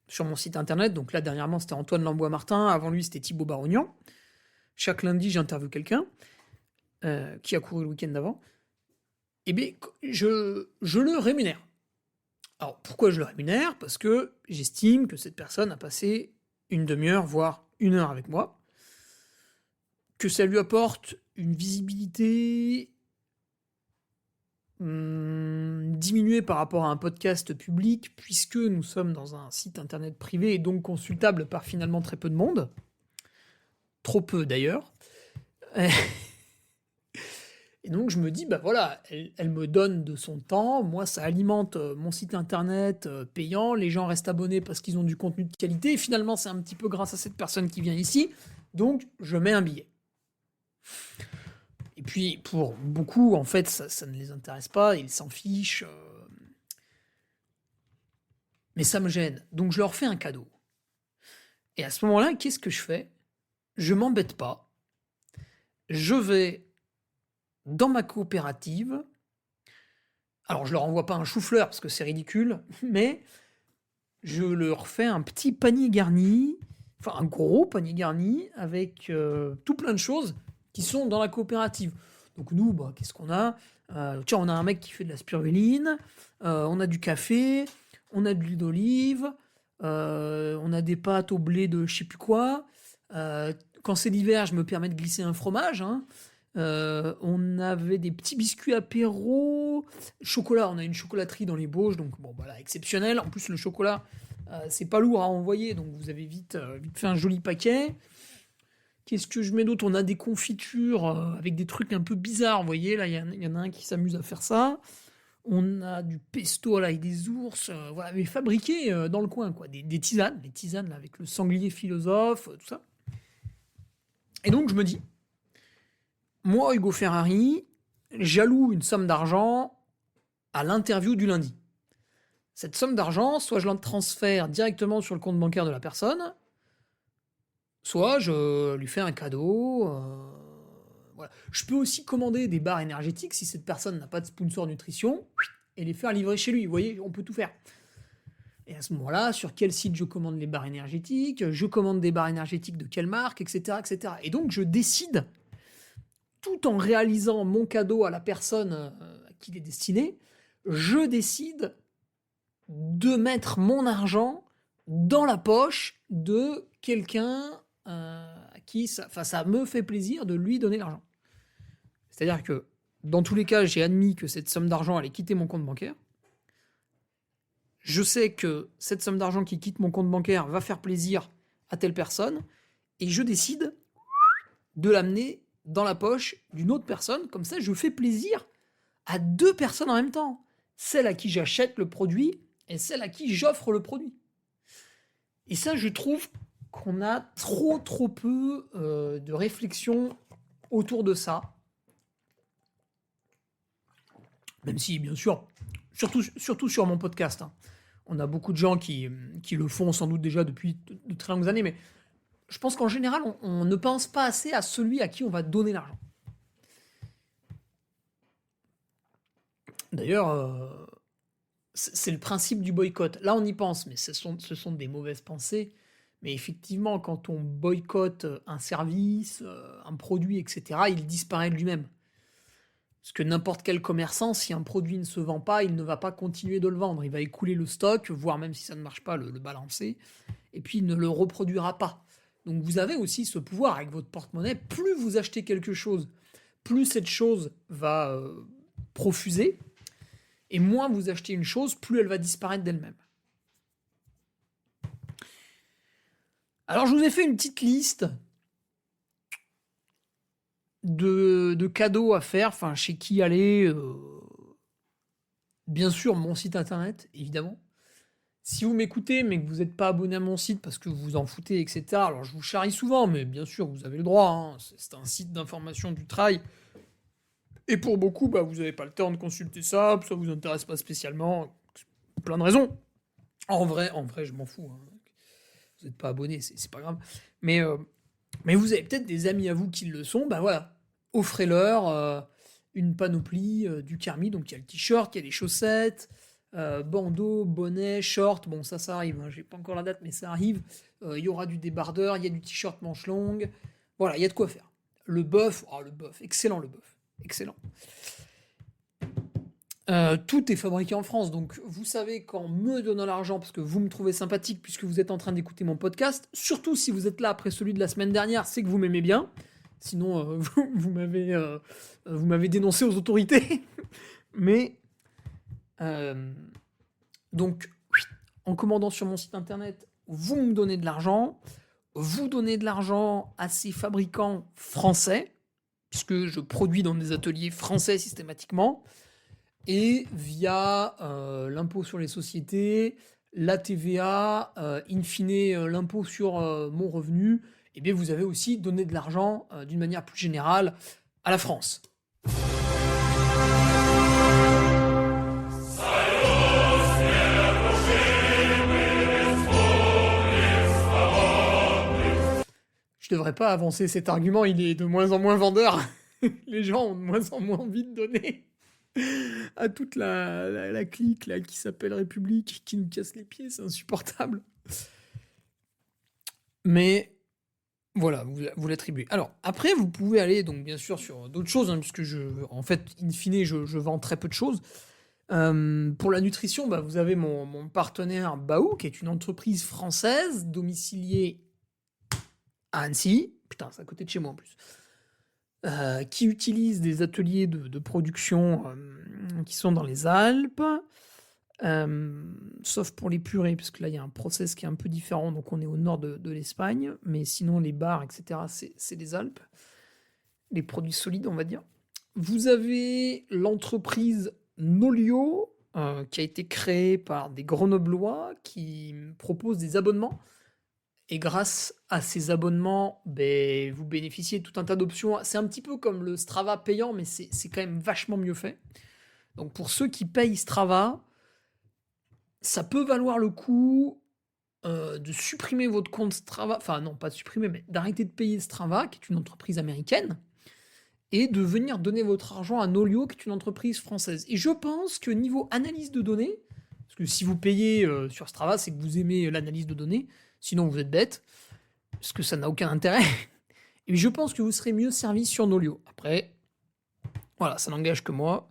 sur mon site internet, donc là, dernièrement, c'était Antoine Lambois-Martin, avant lui, c'était Thibaut Barognan. Chaque lundi, j'interviewe quelqu'un qui a couru le week-end d'avant. Eh bien, je le rémunère. Alors, pourquoi je le rémunère ? Parce que j'estime que cette personne a passé une demi-heure, voire 1 heure avec moi, que ça lui apporte une visibilité diminuée par rapport à un podcast public, puisque nous sommes dans un site internet privé et donc consultable par finalement très peu de monde. Trop peu d'ailleurs. Et donc je me dis, bah voilà, elle me donne de son temps, moi ça alimente mon site internet payant, les gens restent abonnés parce qu'ils ont du contenu de qualité, et finalement c'est un petit peu grâce à cette personne qui vient ici, donc je mets un billet. Et puis, pour beaucoup, en fait, ça ne les intéresse pas, ils s'en fichent. Mais ça me gêne. Donc, je leur fais un cadeau. Et à ce moment-là, qu'est-ce que je fais? Je m'embête pas. Je vais dans ma coopérative. Alors, je leur envoie pas un chou-fleur parce que c'est ridicule, mais je leur fais un petit panier garni, enfin un gros panier garni avec tout plein de choses qui sont dans la coopérative. Donc nous, bah, qu'est-ce qu'on a? Tiens, on a un mec qui fait de la spiruline, on a du café, on a de l'huile d'olive, on a des pâtes au blé de je sais plus quoi. Quand c'est l'hiver, je me permets de glisser un fromage, hein. On avait des petits biscuits apéro, chocolat, on a une chocolaterie dans les Bauges, donc bon, voilà, exceptionnel. En plus, le chocolat, c'est pas lourd à envoyer, donc vous avez vite fait un joli paquet. Qu'est-ce que je mets d'autre? On a des confitures avec des trucs un peu bizarres, vous voyez, là, il y en a un qui s'amuse à faire ça. On a du pesto à l'ail des ours, voilà, mais fabriqué dans le coin, quoi. Des tisanes, les tisanes là, avec le sanglier philosophe, tout ça. Et donc, je me dis, moi, Hugo Ferrari, j'alloue une somme d'argent à l'interview du lundi. Cette somme d'argent, soit je la transfère directement sur le compte bancaire de la personne, soit je lui fais un cadeau. Voilà. Je peux aussi commander des barres énergétiques si cette personne n'a pas de sponsor nutrition et les faire livrer chez lui. Vous voyez, on peut tout faire. Et à ce moment-là, sur quel site je commande les barres énergétiques, je commande des barres énergétiques de quelle marque, etc., etc. Et donc, je décide, tout en réalisant mon cadeau à la personne à qui il est destiné, je décide de mettre mon argent dans la poche de quelqu'un à qui ça me fait plaisir de lui donner l'argent. C'est-à-dire que, dans tous les cas, j'ai admis que cette somme d'argent allait quitter mon compte bancaire. Je sais que cette somme d'argent qui quitte mon compte bancaire va faire plaisir à telle personne, et je décide de l'amener dans la poche d'une autre personne. Comme ça, je fais plaisir à deux personnes en même temps. Celle à qui j'achète le produit et celle à qui j'offre le produit. Et ça, je trouve qu'on a trop peu de réflexion autour de ça. Même si, bien sûr, surtout sur mon podcast, hein, on a beaucoup de gens qui le font sans doute déjà depuis de très longues années, mais je pense qu'en général, on ne pense pas assez à celui à qui on va donner l'argent. D'ailleurs, c'est le principe du boycott. Là, on y pense, mais ce sont des mauvaises pensées. Mais effectivement, quand on boycotte un service, un produit, etc., il disparaît de lui-même. Parce que n'importe quel commerçant, si un produit ne se vend pas, il ne va pas continuer de le vendre. Il va écouler le stock, voire même si ça ne marche pas, le balancer. Et puis, il ne le reproduira pas. Donc, vous avez aussi ce pouvoir avec votre porte-monnaie. Plus vous achetez quelque chose, plus cette chose va profuser. Et moins vous achetez une chose, plus elle va disparaître d'elle-même. Alors, je vous ai fait une petite liste de cadeaux à faire, enfin, chez qui aller. Bien sûr, mon site internet, évidemment. Si vous m'écoutez, mais que vous n'êtes pas abonné à mon site parce que vous vous en foutez, etc., alors je vous charrie souvent, mais bien sûr, vous avez le droit. Hein, c'est un site d'information du travail. Et pour beaucoup, bah, vous n'avez pas le temps de consulter ça, ça vous intéresse pas spécialement. Plein de raisons. En vrai, je m'en fous. Hein. Vous n'êtes pas abonné, c'est pas grave. Mais vous avez peut-être des amis à vous qui le sont, bah voilà. Offrez-leur une panoplie du Kermi. Donc il y a le t-shirt, il y a les chaussettes, bandeau, bonnet, short. Bon, ça arrive. Hein. J'ai pas encore la date, mais ça arrive. Il y aura du débardeur, il y a du t-shirt manche longue. Voilà, il y a de quoi faire. Le bœuf, excellent le bœuf. Excellent. Tout est fabriqué en France, donc vous savez qu'en me donnant l'argent, parce que vous me trouvez sympathique, puisque vous êtes en train d'écouter mon podcast, surtout si vous êtes là après celui de la semaine dernière, c'est que vous m'aimez bien. Sinon, vous m'avez dénoncé aux autorités. Mais donc, en commandant sur mon site internet, vous me donnez de l'argent. Vous donnez de l'argent à ces fabricants français, puisque je produis dans des ateliers français systématiquement, et via l'impôt sur les sociétés, la TVA, in fine l'impôt sur mon revenu, eh bien vous avez aussi donné de l'argent d'une manière plus générale à la France. Je devrais pas avancer cet argument, il est de moins en moins vendeur. Les gens ont de moins en moins envie de donner à toute la clique là, qui s'appelle République, qui nous casse les pieds, c'est insupportable. Mais voilà, vous l'attribuez. Alors, après, vous pouvez aller, donc bien sûr, sur d'autres choses, hein, puisque en fait, in fine, je vends très peu de choses. Pour la nutrition, vous avez mon partenaire Baou, qui est une entreprise française domiciliée à Annecy, putain, c'est à côté de chez moi en plus, qui utilise des ateliers de production qui sont dans les Alpes, sauf pour les purées, parce que là, il y a un process qui est un peu différent, donc on est au nord de l'Espagne, mais sinon, les bars, etc., c'est les Alpes, les produits solides, on va dire. Vous avez l'entreprise Nolio, qui a été créée par des Grenoblois, qui proposent des abonnements. Et grâce à ces abonnements, vous bénéficiez de tout un tas d'options. C'est un petit peu comme le Strava payant, mais c'est quand même vachement mieux fait. Donc pour ceux qui payent Strava, ça peut valoir le coup de supprimer votre compte Strava. Enfin non, pas de supprimer, mais d'arrêter de payer Strava, qui est une entreprise américaine, et de venir donner votre argent à Nolio, qui est une entreprise française. Et je pense que niveau analyse de données, parce que si vous payez sur Strava, c'est que vous aimez l'analyse de données, sinon vous êtes bête, parce que ça n'a aucun intérêt. Et je pense que vous serez mieux servi sur Nolio. Après, voilà, ça n'engage que moi.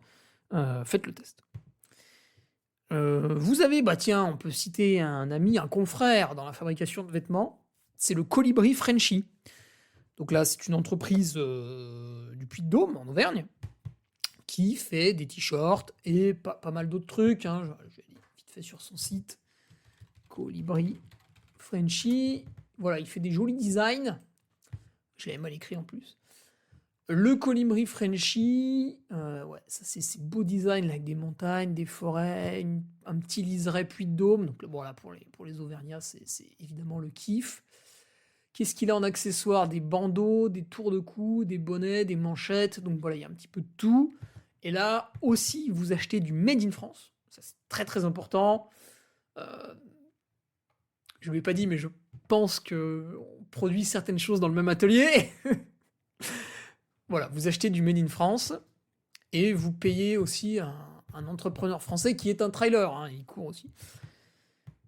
Faites le test. Vous avez, on peut citer un ami, un confrère dans la fabrication de vêtements, c'est le Colibri Frenchy. Donc là, c'est une entreprise du Puy-de-Dôme, en Auvergne, qui fait des t-shirts et pas mal d'autres trucs. Hein. Je vais aller vite fait sur son site. Colibri Frenchy. Voilà, il fait des jolis designs. Je l'avais mal écrit en plus. Le Colibri Frenchy, ça c'est ces beaux designs là, avec des montagnes, des forêts, un petit liseré Puy-de-Dôme. Donc voilà, pour les Auvergnats, c'est évidemment le kiff. Qu'est-ce qu'il a en accessoires? Des bandeaux, des tours de cou, des bonnets, des manchettes. Donc voilà, il y a un petit peu de tout. Et là aussi, vous achetez du Made in France. Ça, c'est très très important. Je ne l'ai pas dit, mais je pense qu'on produit certaines choses dans le même atelier. Voilà, vous achetez du Made in France et vous payez aussi un entrepreneur français qui est un trailer. Hein, il court aussi.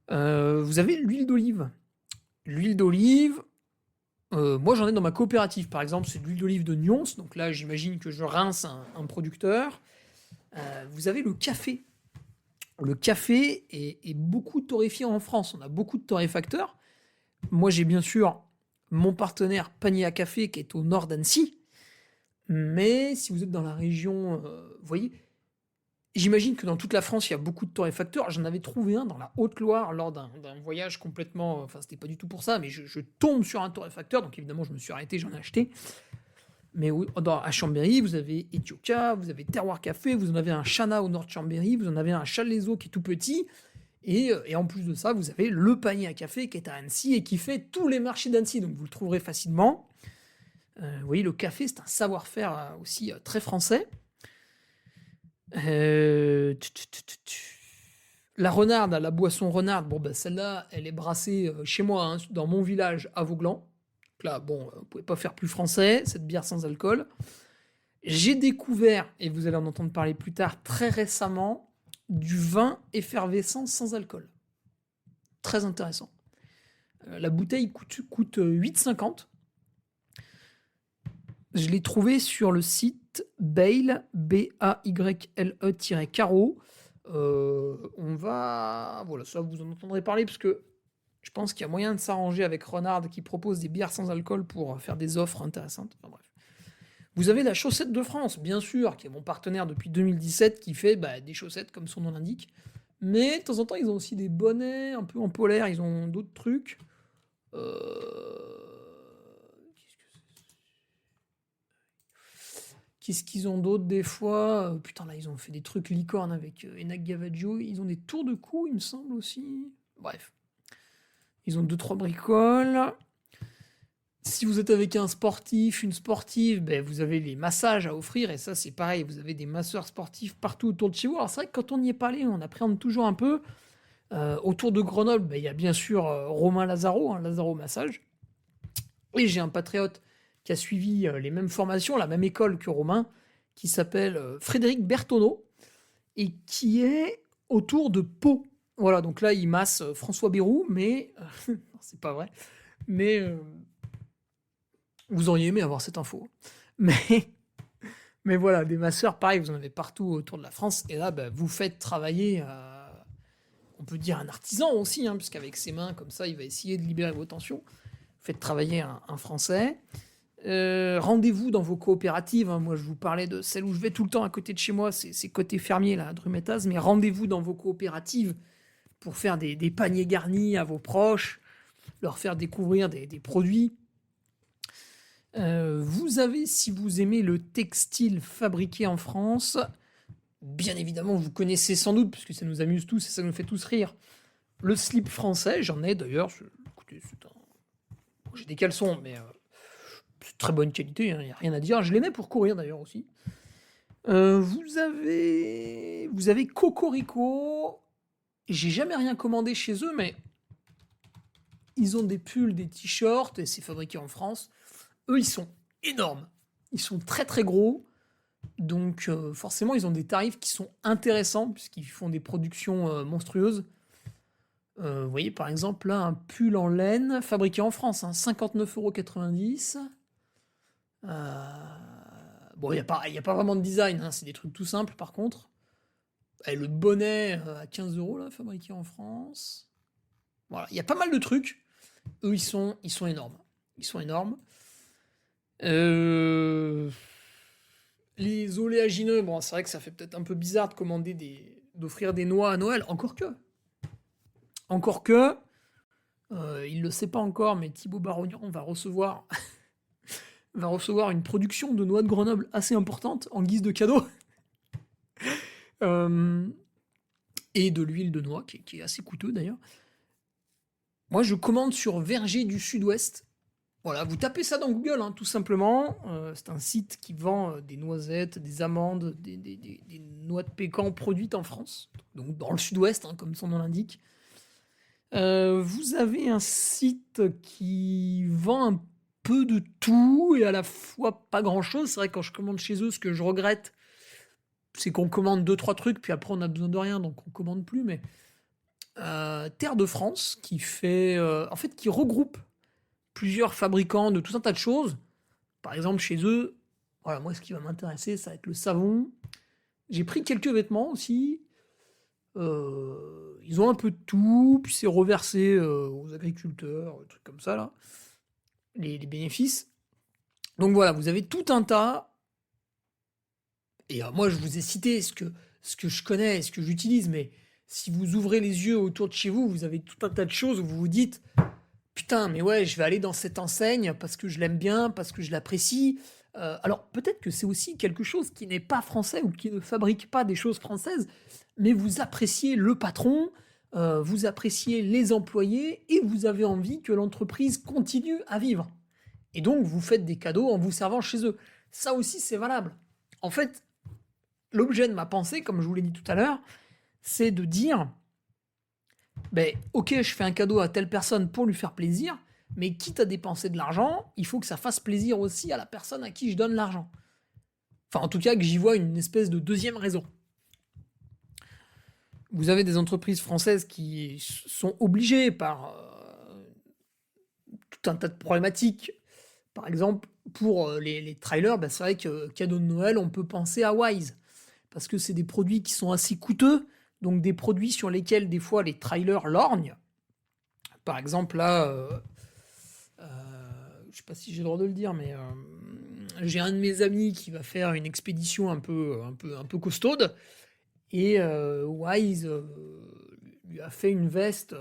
Vous avez l'huile d'olive. L'huile d'olive, moi j'en ai dans ma coopérative par exemple, c'est de l'huile d'olive de Nyons, donc là j'imagine que je rince un producteur. Vous avez le café. Le café est beaucoup torréfié en France, on a beaucoup de torréfacteurs. Moi j'ai bien sûr mon partenaire Panier à Café qui est au nord d'Annecy, mais si vous êtes dans la région, vous voyez, j'imagine que dans toute la France, il y a beaucoup de torréfacteurs. J'en avais trouvé un dans la Haute-Loire lors d'un voyage complètement... Enfin, c'était pas du tout pour ça, mais je tombe sur un torréfacteur. Donc, évidemment, je me suis arrêté, j'en ai acheté. Mais à Chambéry, vous avez Etioca, vous avez Terroir Café, vous en avez un Chana au nord de Chambéry, vous en avez un Chalaiso qui est tout petit. Et en plus de ça, vous avez le Panier à Café qui est à Annecy et qui fait tous les marchés d'Annecy. Donc, vous le trouverez facilement. Vous voyez, le café, c'est un savoir-faire aussi très français. La renarde, la boisson renarde, celle-là, elle est brassée chez moi, hein, dans mon village à Vauglan. Donc là, vous pouvez pas faire plus français, cette bière sans alcool. J'ai découvert, et vous allez en entendre parler plus tard, très récemment, du vin effervescent sans alcool. Très intéressant. La bouteille coûte 8,50. Je l'ai trouvé sur le site Bayle, B-A-Y-L-E-Caro. Voilà, ça vous en entendrez parler parce que je pense qu'il y a moyen de s'arranger avec Renard qui propose des bières sans alcool pour faire des offres intéressantes. Enfin, bref. Vous avez la Chaussette de France, bien sûr, qui est mon partenaire depuis 2017, qui fait des chaussettes comme son nom l'indique. Mais de temps en temps, ils ont aussi des bonnets un peu en polaire, ils ont d'autres trucs. Qu'est-ce qu'ils ont d'autre des fois? Putain, là, ils ont fait des trucs licornes avec Enak Gavaggio. Ils ont des tours de cou, il me semble aussi. Bref. Ils ont 2-3 bricoles. Si vous êtes avec un sportif, une sportive, ben, vous avez les massages à offrir, et ça c'est pareil, vous avez des masseurs sportifs partout autour de chez vous. Alors c'est vrai que quand on n'y est pas allé, on appréhende toujours un peu. Autour de Grenoble, ben, il y a bien sûr Romain Lazaro, Lazaro Massage. Et j'ai un patriote qui a suivi les mêmes formations, la même école que Romain, qui s'appelle Frédéric Bertonneau, et qui est autour de Pau. Voilà, donc là il masse François Bayrou, mais... non, c'est pas vrai. Mais... vous auriez aimé avoir cette info. Mais voilà, des masseurs, pareil, vous en avez partout autour de la France. Et là, bah, vous faites travailler, on peut dire un artisan aussi, puisqu'avec ses mains, comme ça, il va essayer de libérer vos tensions. Vous faites travailler un Français. Rendez-vous dans vos coopératives. Moi, je vous parlais de celle où je vais tout le temps à côté de chez moi. C'est côté fermier, là, à Drumettaz. Mais rendez-vous dans vos coopératives pour faire des paniers garnis à vos proches, leur faire découvrir des produits. Vous avez, si vous aimez le textile fabriqué en France, bien évidemment, vous connaissez sans doute, puisque ça nous amuse tous et ça nous fait tous rire, le slip français. J'en ai d'ailleurs. Écoutez, j'ai des caleçons, mais c'est de très bonne qualité, il n'y a rien à dire. Je les mets pour courir d'ailleurs aussi. Vous avez Cocorico. J'ai jamais rien commandé chez eux, mais ils ont des pulls, des t-shirts, et c'est fabriqué en France. Eux, ils sont énormes. Ils sont très très gros. Donc forcément, ils ont des tarifs qui sont intéressants, puisqu'ils font des productions monstrueuses. Vous voyez, par exemple, là, un pull en laine fabriqué en France, 59,90 €. Bon, il n'y a pas vraiment de design, c'est des trucs tout simples, par contre. Et le bonnet à 15 €, là, fabriqué en France. Voilà, il y a pas mal de trucs. Eux, ils sont énormes. Ils sont énormes. Les oléagineux, bon, c'est vrai que ça fait peut-être un peu bizarre de d'offrir des noix à Noël, encore que, il le sait pas encore, mais Thibaut Barognon va recevoir une production de noix de Grenoble assez importante en guise de cadeau. Et de l'huile de noix, qui est assez coûteux d'ailleurs. Moi, je commande sur Verger du Sud-Ouest. Voilà, vous tapez ça dans Google, tout simplement. C'est un site qui vend des noisettes, des amandes, des noix de pécan produites en France. Donc dans le Sud-Ouest, comme son nom l'indique. Vous avez un site qui vend un peu de tout et à la fois pas grand-chose. C'est vrai que quand je commande chez eux, ce que je regrette, c'est qu'on commande 2-3 trucs, puis après on a besoin de rien, donc on commande plus. Mais Terre de France, qui regroupe plusieurs fabricants de tout un tas de choses. Par exemple, chez eux, voilà, moi, ce qui va m'intéresser, ça va être le savon. J'ai pris quelques vêtements aussi. Ils ont un peu de tout, puis c'est reversé aux agriculteurs, des trucs comme ça, là. Les bénéfices. Donc voilà, vous avez tout un tas. Et moi, je vous ai cité ce que je connais, ce que j'utilise, mais si vous ouvrez les yeux autour de chez vous, vous avez tout un tas de choses où vous vous dites « Putain, mais ouais, je vais aller dans cette enseigne parce que je l'aime bien, parce que je l'apprécie. » Alors, peut-être que c'est aussi quelque chose qui n'est pas français ou qui ne fabrique pas des choses françaises, mais vous appréciez le patron, vous appréciez les employés et vous avez envie que l'entreprise continue à vivre. Et donc, vous faites des cadeaux en vous servant chez eux. Ça aussi, c'est valable. En fait, l'objet de ma pensée, comme je vous l'ai dit tout à l'heure, c'est de dire ok, je fais un cadeau à telle personne pour lui faire plaisir, mais quitte à dépenser de l'argent, il faut que ça fasse plaisir aussi à la personne à qui je donne l'argent. Enfin, en tout cas, que j'y vois une espèce de deuxième raison. Vous avez des entreprises françaises qui sont obligées par tout un tas de problématiques. Par exemple, pour les trailers, c'est vrai que cadeau de Noël, on peut penser à Wise. Parce que c'est des produits qui sont assez coûteux, donc des produits sur lesquels, des fois, les trailers lorgnent. Par exemple, là, je sais pas si j'ai le droit de le dire, mais j'ai un de mes amis qui va faire une expédition un peu costaude, et Wise lui a fait une veste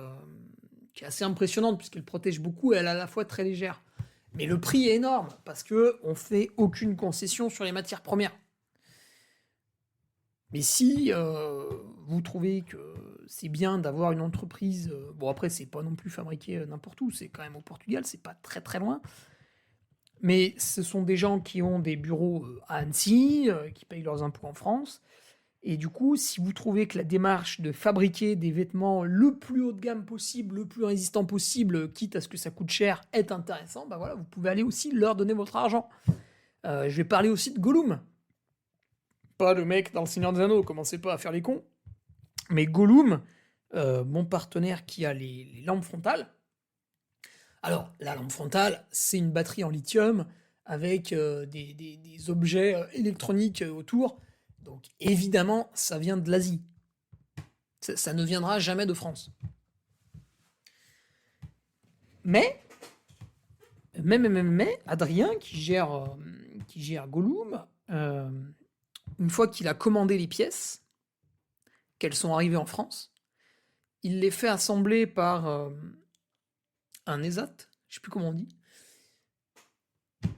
qui est assez impressionnante, puisqu'elle protège beaucoup, et elle est à la fois très légère. Mais le prix est énorme, parce qu'on fait aucune concession sur les matières premières. Mais si vous trouvez que c'est bien d'avoir une entreprise... bon, après, c'est pas non plus fabriqué n'importe où, c'est quand même au Portugal, c'est pas très très loin. Mais ce sont des gens qui ont des bureaux à Annecy, qui payent leurs impôts en France. Et du coup, si vous trouvez que la démarche de fabriquer des vêtements le plus haut de gamme possible, le plus résistant possible, quitte à ce que ça coûte cher, est intéressant, bah voilà, vous pouvez aller aussi leur donner votre argent. Je vais parler aussi de Gollum. Pas le mec dans le Seigneur des Anneaux, commencez pas à faire les cons. Mais Gollum, mon partenaire qui a les lampes frontales. Alors, la lampe frontale, c'est une batterie en lithium avec des objets électroniques autour. Donc, évidemment, ça vient de l'Asie. Ça ne viendra jamais de France. Mais, Adrien, qui gère Gollum, une fois qu'il a commandé les pièces, qu'elles sont arrivées en France, il les fait assembler par un ESAT, je sais plus comment on dit.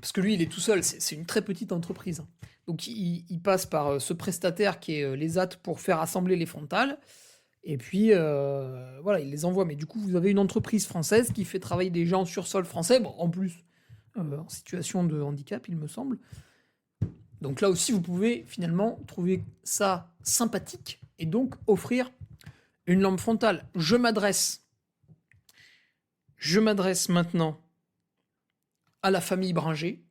Parce que lui, il est tout seul, c'est une très petite entreprise. Donc il passe par ce prestataire qui est l'ESAT pour faire assembler les frontales. Et puis, voilà, il les envoie. Mais du coup, vous avez une entreprise française qui fait travailler des gens sur sol français, bon, en plus, en situation de handicap, il me semble. Donc là aussi, vous pouvez finalement trouver ça sympathique et donc offrir une lampe frontale. Je m'adresse maintenant à la famille Bringer,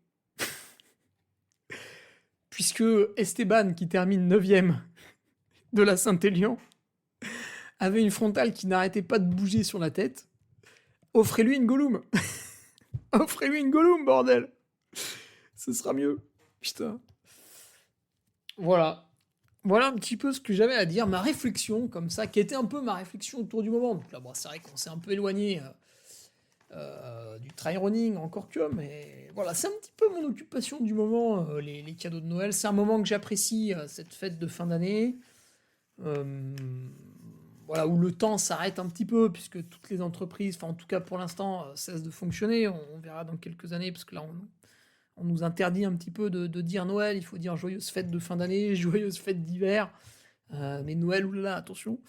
puisque Esteban, qui termine 9e de la Saint-Élion, avait une frontale qui n'arrêtait pas de bouger sur la tête. Offrez-lui une Gollum. Offrez-lui une Gollum, bordel. Ce sera mieux. Putain. Voilà. Voilà un petit peu ce que j'avais à dire, ma réflexion, comme ça, qui était un peu ma réflexion autour du moment. Donc là, bon, c'est vrai qu'on s'est un peu éloigné du try running, encore que, mais voilà, c'est un petit peu mon occupation du moment, les cadeaux de Noël. C'est un moment que j'apprécie, cette fête de fin d'année. Voilà, où le temps s'arrête un petit peu, puisque toutes les entreprises, enfin en tout cas pour l'instant, cessent de fonctionner. On verra dans quelques années, parce que là, on nous interdit un petit peu de dire Noël. Il faut dire joyeuse fête de fin d'année, joyeuse fête d'hiver. Mais Noël, oulala, attention.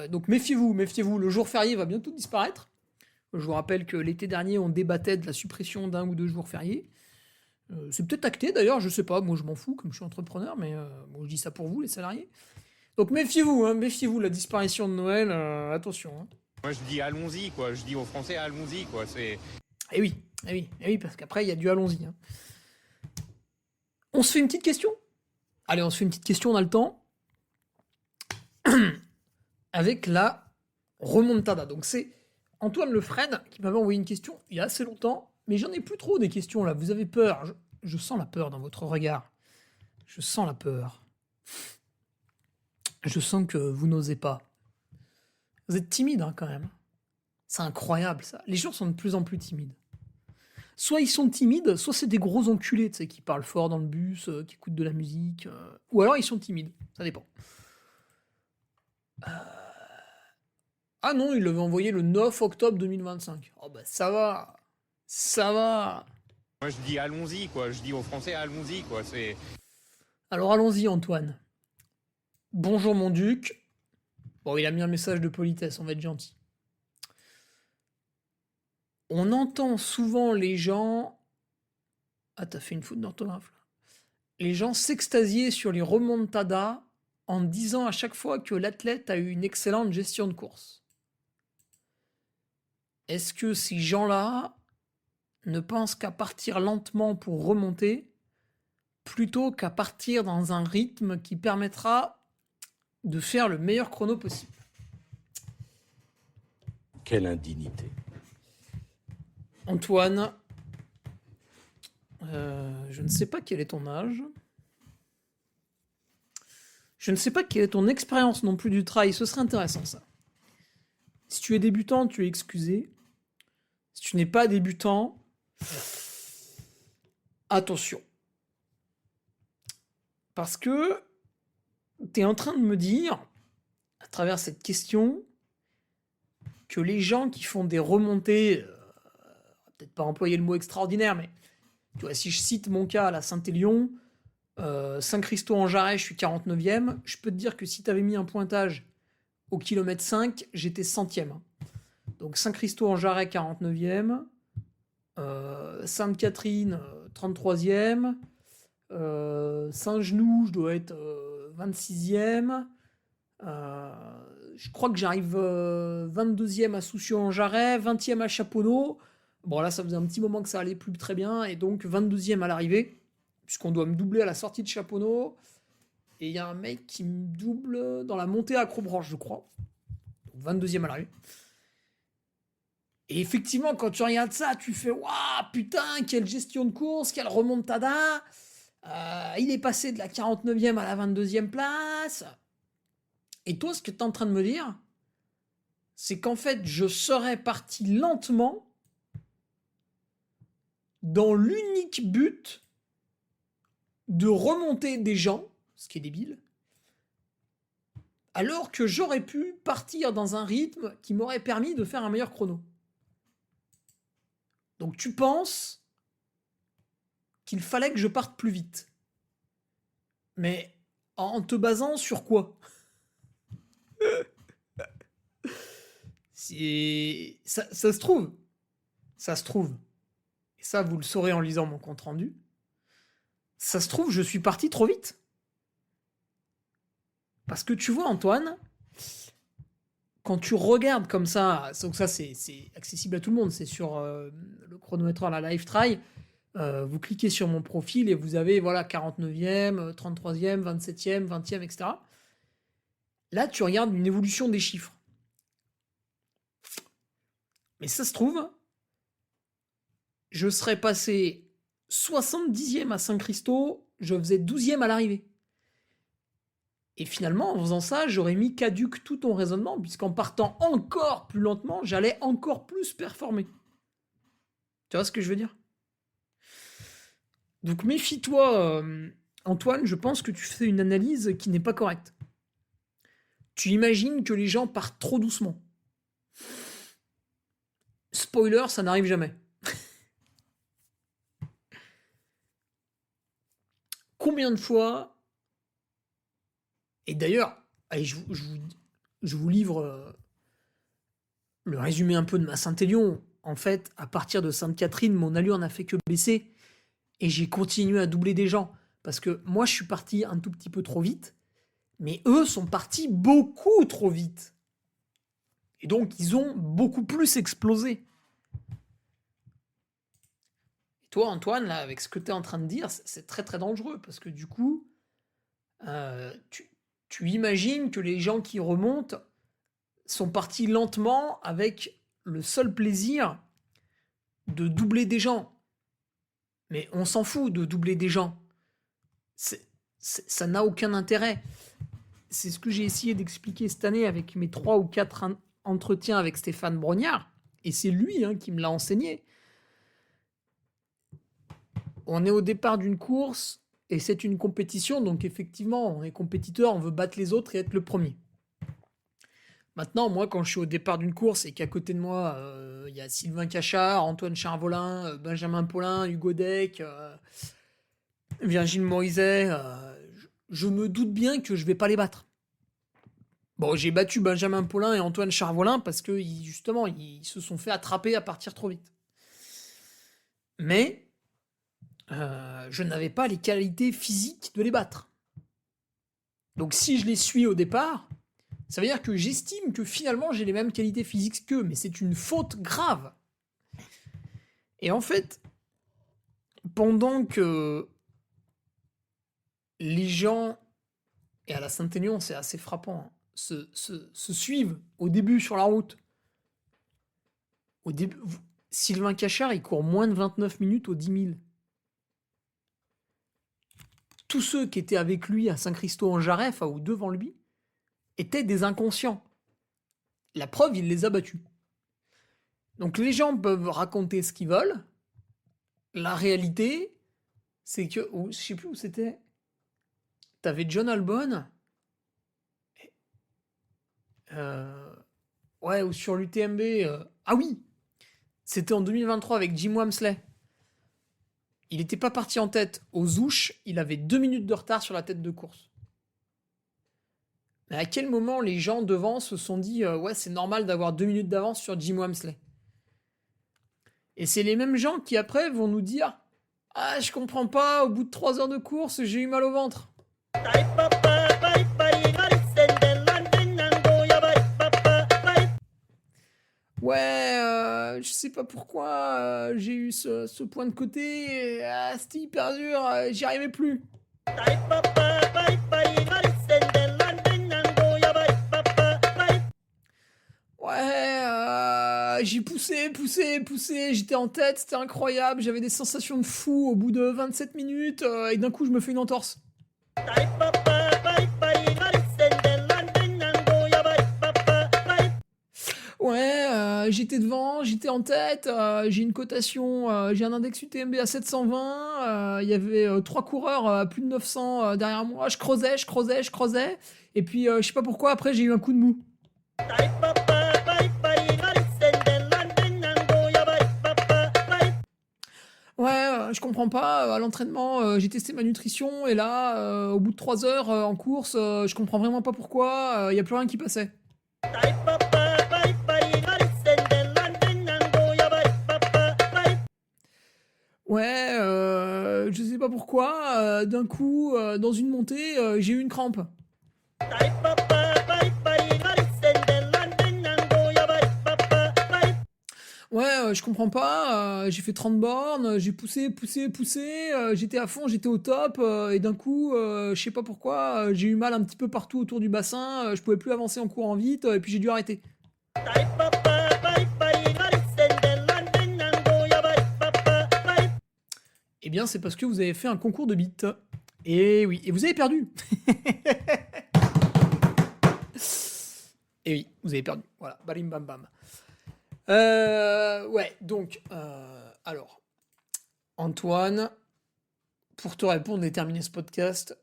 Donc méfiez-vous, le jour férié va bientôt disparaître. Je vous rappelle que l'été dernier, on débattait de la suppression d'un ou deux jours fériés. C'est peut-être acté d'ailleurs, je sais pas, moi je m'en fous, comme je suis entrepreneur, mais bon, je dis ça pour vous, les salariés. Donc méfiez-vous, la disparition de Noël, attention. Hein. Moi, je dis allons-y, quoi. Je dis aux Français allons-y, quoi. C'est. Eh oui, parce qu'après, il y a du allons-y. Hein. On se fait une petite question ? Allez, on se fait une petite question, on a le temps. Avec la remontada. Donc c'est Antoine Lefresne qui m'avait envoyé une question il y a assez longtemps, mais j'en ai plus trop des questions là. Vous avez peur. Je sens la peur dans votre regard. Je sens la peur. Je sens que vous n'osez pas. Vous êtes timide hein, quand même. C'est incroyable ça. Les gens sont de plus en plus timides. Soit ils sont timides, soit c'est des gros enculés, tu sais, qui parlent fort dans le bus, qui écoutent de la musique, ou alors ils sont timides. Ça dépend. Ah non, il l'avait envoyé le 9 octobre 2025. Oh bah ça va. Moi, je dis allons-y, quoi. Je dis aux Français allons-y, quoi. C'est. Alors allons-y Antoine. Bonjour mon duc. Bon, il a mis un message de politesse, on va être gentil. On entend souvent les gens... Ah, t'as fait une faute d'orthographe là. Les gens s'extasier sur les remontadas en disant à chaque fois que l'athlète a eu une excellente gestion de course. Est-ce que ces gens-là ne pensent qu'à partir lentement pour remonter plutôt qu'à partir dans un rythme qui permettra de faire le meilleur chrono possible? Quelle indignité. Antoine, je ne sais pas quel est ton âge. Je ne sais pas quelle est ton expérience non plus du trail. Ce serait intéressant ça. Si tu es débutant, tu es excusé. Si tu n'es pas débutant, attention. Parce que tu es en train de me dire, à travers cette question, que les gens qui font des remontées, peut-être pas employer le mot extraordinaire, mais tu vois, si je cite mon cas à la Saint-Élion, Saint-Christo-en-Jarret, je suis 49e, je peux te dire que si tu avais mis un pointage au kilomètre 5, j'étais 100e. Donc Saint-Christo-en-Jarret, 49e, Sainte-Catherine, 33e. Saint-Genoux, je dois être 26e. Je crois que j'arrive 22e à Soucy-en-Jarret, 20e à Chaponneau. Bon, là, ça faisait un petit moment que ça allait plus très bien. Et donc, 22e à l'arrivée, puisqu'on doit me doubler à la sortie de Chaponneau. Et il y a un mec qui me double dans la montée à Acrobranche, je crois. Donc, 22e à l'arrivée. Et effectivement, quand tu regardes ça, tu fais « Waouh, putain, quelle gestion de course, quelle remontada !» Il est passé de la 49e à la 22e place. Et toi, ce que tu es en train de me dire, c'est qu'en fait, je serais parti lentement dans l'unique but de remonter des gens, ce qui est débile, alors que j'aurais pu partir dans un rythme qui m'aurait permis de faire un meilleur chrono. Donc tu penses qu'il fallait que je parte plus vite. Mais en te basant sur quoi ? Ça se trouve. Ça se trouve. Et ça, vous le saurez en lisant mon compte-rendu. Ça se trouve, je suis parti trop vite. Parce que tu vois, Antoine, quand tu regardes comme ça, donc ça c'est accessible à tout le monde, c'est sur le chronomètre, la Live Try. Vous cliquez sur mon profil et vous avez voilà 49e, 33e, 27e, 20e, etc. Là, tu regardes une évolution des chiffres. Mais ça se trouve, je serais passé 70e à Saint-Christo, je faisais 12e à l'arrivée. Et finalement, en faisant ça, j'aurais mis caduc tout ton raisonnement, puisqu'en partant encore plus lentement, j'allais encore plus performer. Tu vois ce que je veux dire ? Donc méfie-toi, Antoine, je pense que tu fais une analyse qui n'est pas correcte. Tu imagines que les gens partent trop doucement. Spoiler, ça n'arrive jamais. Combien de fois... Et d'ailleurs, allez, je vous livre le résumé un peu de ma Saint-Élion. En fait, à partir de Sainte-Catherine, mon allure n'a fait que baisser. Et j'ai continué à doubler des gens. Parce que moi, je suis parti un tout petit peu trop vite. Mais eux sont partis beaucoup trop vite. Et donc, ils ont beaucoup plus explosé. Et toi, Antoine, là, avec ce que tu es en train de dire, c'est très très dangereux. Parce que du coup, tu imagines que les gens qui remontent sont partis lentement avec le seul plaisir de doubler des gens. Mais on s'en fout de doubler des gens. Ça n'a aucun intérêt. C'est ce que j'ai essayé d'expliquer cette année avec mes 3 ou 4 entretiens avec Stéphane Brognard. Et c'est lui qui me l'a enseigné. On est au départ d'une course et c'est une compétition. Donc effectivement, on est compétiteur, on veut battre les autres et être le premier. Maintenant, moi, quand je suis au départ d'une course et qu'à côté de moi, il y a Sylvain Cachard, Antoine Charvolin, Benjamin Paulin, Hugo Deck, Virgile Morizet, je me doute bien que je vais pas les battre. Bon, j'ai battu Benjamin Paulin et Antoine Charvolin parce que, justement, ils se sont fait attraper à partir trop vite. Mais je n'avais pas les qualités physiques de les battre. Donc si je les suis au départ... Ça veut dire que j'estime que finalement j'ai les mêmes qualités physiques qu'eux, mais c'est une faute grave. Et en fait, pendant que les gens, et à la Saint-Élion c'est assez frappant, se suivent au début sur la route, au début, Sylvain Cachard il court moins de 29 minutes aux 10 000. Tous ceux qui étaient avec lui à Saint-Christo-en-Jarret, ou devant lui, étaient des inconscients. La preuve, il les a battus. Donc les gens peuvent raconter ce qu'ils veulent. La réalité, c'est que... je sais plus où c'était. T'avais John Albon. Ou sur l'UTMB. Ah oui, c'était en 2023 avec Jim Wamsley. Il n'était pas parti en tête. Aux Ouches, il avait 2 minutes de retard sur la tête de course. Mais à quel moment les gens devant se sont dit ouais, c'est normal d'avoir 2 minutes d'avance sur Jim Wamsley? Et c'est les mêmes gens qui après vont nous dire « Ah, je comprends pas, au bout de 3 heures de course, j'ai eu mal au ventre. » Ouais, je sais pas pourquoi j'ai eu ce point de côté, et, c'était hyper dur, j'y arrivais plus. Ouais, j'ai poussé, j'étais en tête, c'était incroyable, j'avais des sensations de fou au bout de 27 minutes, et d'un coup je me fais une entorse. Ouais, j'étais devant, j'étais en tête, j'ai une cotation, j'ai un index UTMB à 720, il y avait 3 coureurs à plus de 900 derrière moi, je creusais, et puis je sais pas pourquoi, après j'ai eu un coup de mou. Ouais, je comprends pas, à l'entraînement, j'ai testé ma nutrition, et là, au bout de 3 heures en course, je comprends vraiment pas pourquoi, il y a plus rien qui passait. Ouais, je sais pas pourquoi, d'un coup, dans une montée, j'ai eu une crampe. Ouais, je comprends pas, j'ai fait 30 bornes, j'ai poussé, j'étais à fond, j'étais au top, et d'un coup, je sais pas pourquoi, j'ai eu mal un petit peu partout autour du bassin, je pouvais plus avancer en courant vite, et puis j'ai dû arrêter. Eh bien, c'est parce que vous avez fait un concours de beats. Et oui, et vous avez perdu. Et oui, vous avez perdu. Voilà, balim bam bam. Ouais, donc, alors, Antoine, pour te répondre et terminer ce podcast,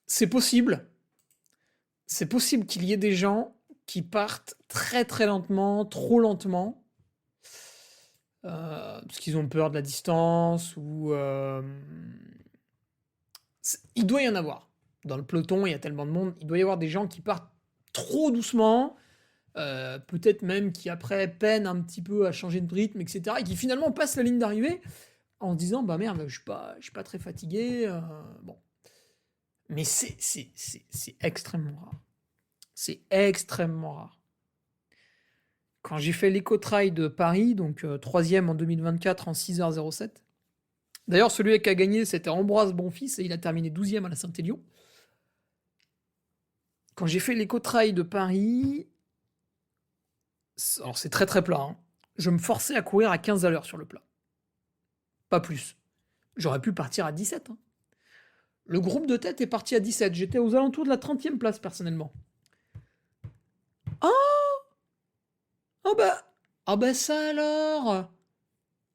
c'est possible. C'est possible qu'il y ait des gens qui partent très très lentement, trop lentement, parce qu'ils ont peur de la distance, ou... il doit y en avoir. Dans le peloton, il y a tellement de monde, il doit y avoir des gens qui partent trop doucement, peut-être même qui après peinent un petit peu à changer de rythme, etc., et qui finalement passent la ligne d'arrivée en se disant « Bah merde, je suis pas très fatigué. » Bon. Mais c'est extrêmement rare. C'est extrêmement rare. Quand j'ai fait l'Eco-Trail de Paris, donc 3e en 2024 en 6h07, d'ailleurs celui qui a gagné c'était Ambroise Bonfils et il a terminé 12e à la Saint-Élion. Quand j'ai fait l'Eco-Trail de Paris, alors c'est très très plat, hein, je me forçais à courir à 15 à l'heure sur le plat. Pas plus. J'aurais pu partir à 17. Hein. Le groupe de tête est parti à 17. J'étais aux alentours de la 30e place personnellement. Ah bah ça alors.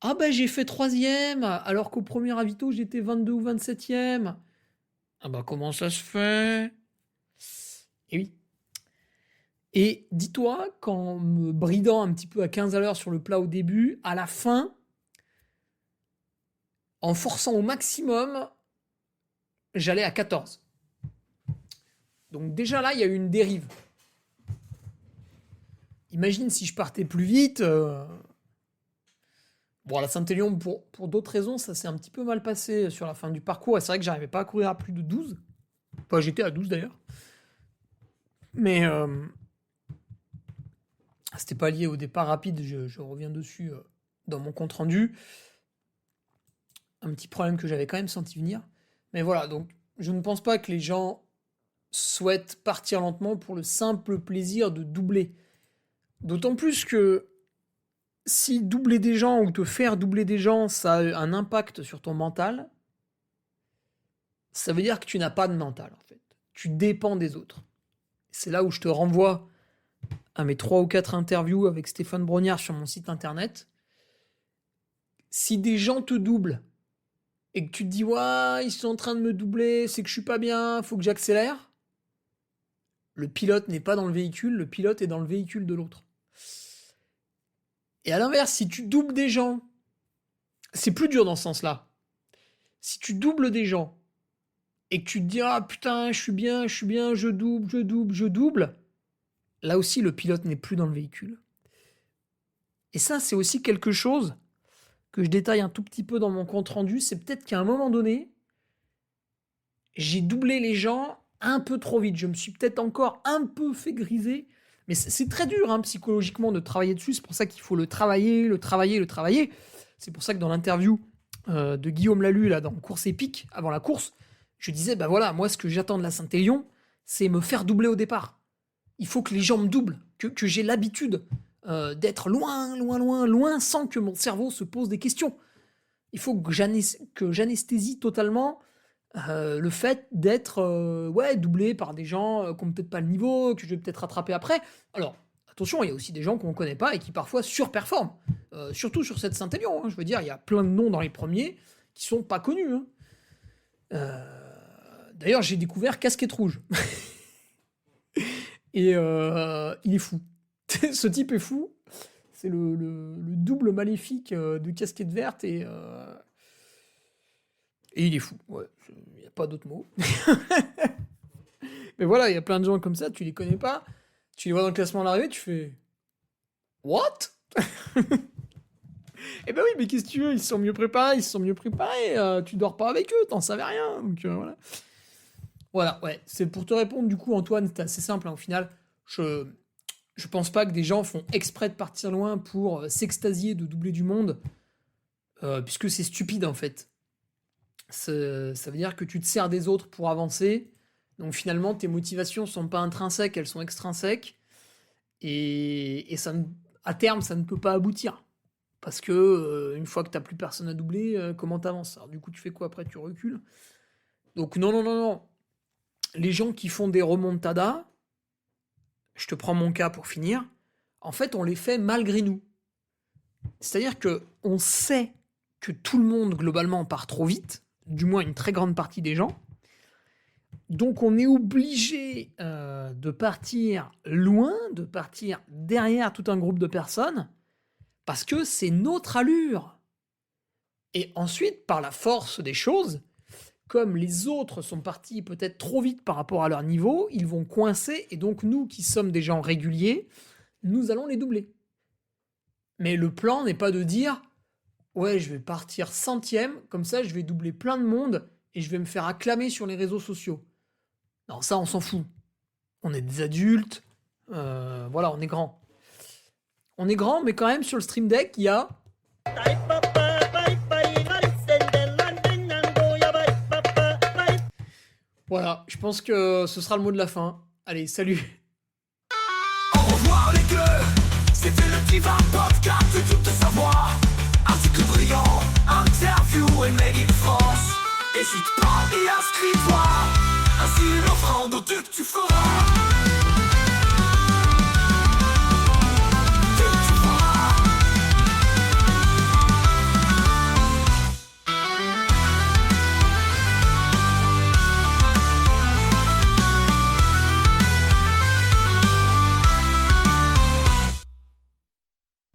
Ah bah j'ai fait 3e, alors qu'au premier ravito j'étais 22 ou 27e. Ah bah comment ça se fait? Et oui. Et dis-toi qu'en me bridant un petit peu à 15 à l'heure sur le plat au début, à la fin, en forçant au maximum, j'allais à 14. Donc déjà là, il y a eu une dérive. Imagine si je partais plus vite. Bon, à la Saint-Élion, pour d'autres raisons, ça s'est un petit peu mal passé sur la fin du parcours. Et c'est vrai que j'arrivais pas à courir à plus de 12. Enfin, j'étais à 12 d'ailleurs. Mais c'était pas lié au départ rapide. Je reviens dessus dans mon compte-rendu. Un petit problème que j'avais quand même senti venir. Mais voilà, donc je ne pense pas que les gens souhaitent partir lentement pour le simple plaisir de doubler. D'autant plus que si doubler des gens ou te faire doubler des gens, ça a un impact sur ton mental, ça veut dire que tu n'as pas de mental, en fait. Tu dépends des autres. C'est là où je te renvoie à mes 3 ou 4 interviews avec Stéphane Brognard sur mon site internet. Si des gens te doublent et que tu te dis « Ouais, ils sont en train de me doubler, c'est que je suis pas bien, faut que j'accélère », le pilote n'est pas dans le véhicule, le pilote est dans le véhicule de l'autre. Et à l'inverse, si tu doubles des gens, c'est plus dur dans ce sens-là. Si tu doubles des gens et que tu te dis « Ah putain, je suis bien, je double », là aussi le pilote n'est plus dans le véhicule. Et ça, c'est aussi quelque chose que je détaille un tout petit peu dans mon compte-rendu. C'est peut-être qu'à un moment donné, j'ai doublé les gens un peu trop vite. Je me suis peut-être encore un peu fait griser. Mais c'est très dur, hein, psychologiquement, de travailler dessus. C'est pour ça qu'il faut le travailler. C'est pour ça que dans l'interview de Guillaume Lalu, là, dans Course épique, avant la course, je disais, bah voilà, moi, ce que j'attends de la Saint-Élion, c'est me faire doubler au départ. Il faut que les gens me doublent, que j'ai l'habitude d'être loin, sans que mon cerveau se pose des questions. Il faut que j'anesthésie totalement le fait d'être doublé par des gens qui n'ont peut-être pas le niveau, que je vais peut-être rattraper après. Alors, attention, il y a aussi des gens qu'on ne connaît pas et qui parfois surperforment. Surtout sur cette Saint-Élion. Hein. Je veux dire, il y a plein de noms dans les premiers qui ne sont pas connus. Hein. D'ailleurs, j'ai découvert Casquette Rouge. Et il est fou. Ce type est fou. C'est le double maléfique de Casquette Verte et il est fou. Ouais, il n'y a pas d'autre mot. Mais voilà, il y a plein de gens comme ça, tu les connais pas. Tu les vois dans le classement à l'arrivée, tu fais What? Eh ben oui, mais qu'est-ce que tu veux? Ils se sont mieux préparés, tu dors pas avec eux, t'en savais rien. Donc voilà. Voilà, ouais. C'est pour te répondre, du coup, Antoine, c'est assez simple. Hein, au final, je pense pas que des gens font exprès de partir loin pour s'extasier de doubler du monde, puisque c'est stupide, en fait. Ça veut dire que tu te sers des autres pour avancer. Donc finalement, tes motivations sont pas intrinsèques, elles sont extrinsèques. Et ça, à terme, ça ne peut pas aboutir. Parce que une fois que t'as plus personne à doubler, comment t'avances? Alors du coup, tu fais quoi après? Tu recules. Donc non. Les gens qui font des remontadas, je te prends mon cas pour finir, en fait, on les fait malgré nous. C'est-à-dire que on sait que tout le monde, globalement, part trop vite, du moins une très grande partie des gens. Donc on est obligé de partir loin, de partir derrière tout un groupe de personnes, parce que c'est notre allure. Et ensuite, par la force des choses, comme les autres sont partis peut-être trop vite par rapport à leur niveau, ils vont coincer, et donc nous qui sommes des gens réguliers, nous allons les doubler. Mais le plan n'est pas de dire « Ouais, je vais partir 100e, comme ça je vais doubler plein de monde, et je vais me faire acclamer sur les réseaux sociaux. » Non, ça on s'en fout. On est des adultes, voilà, on est grands. On est grands, mais quand même sur le Stream Deck, il y a... Voilà, je pense que ce sera le mot de la fin. Allez, salut. Au revoir les gueux, c'était le Divan Podcast de Duc de Savoie. Article brillant, interview et made in France. Hésite pas et inscris-toi, ainsi une offrande au Duc tu feras.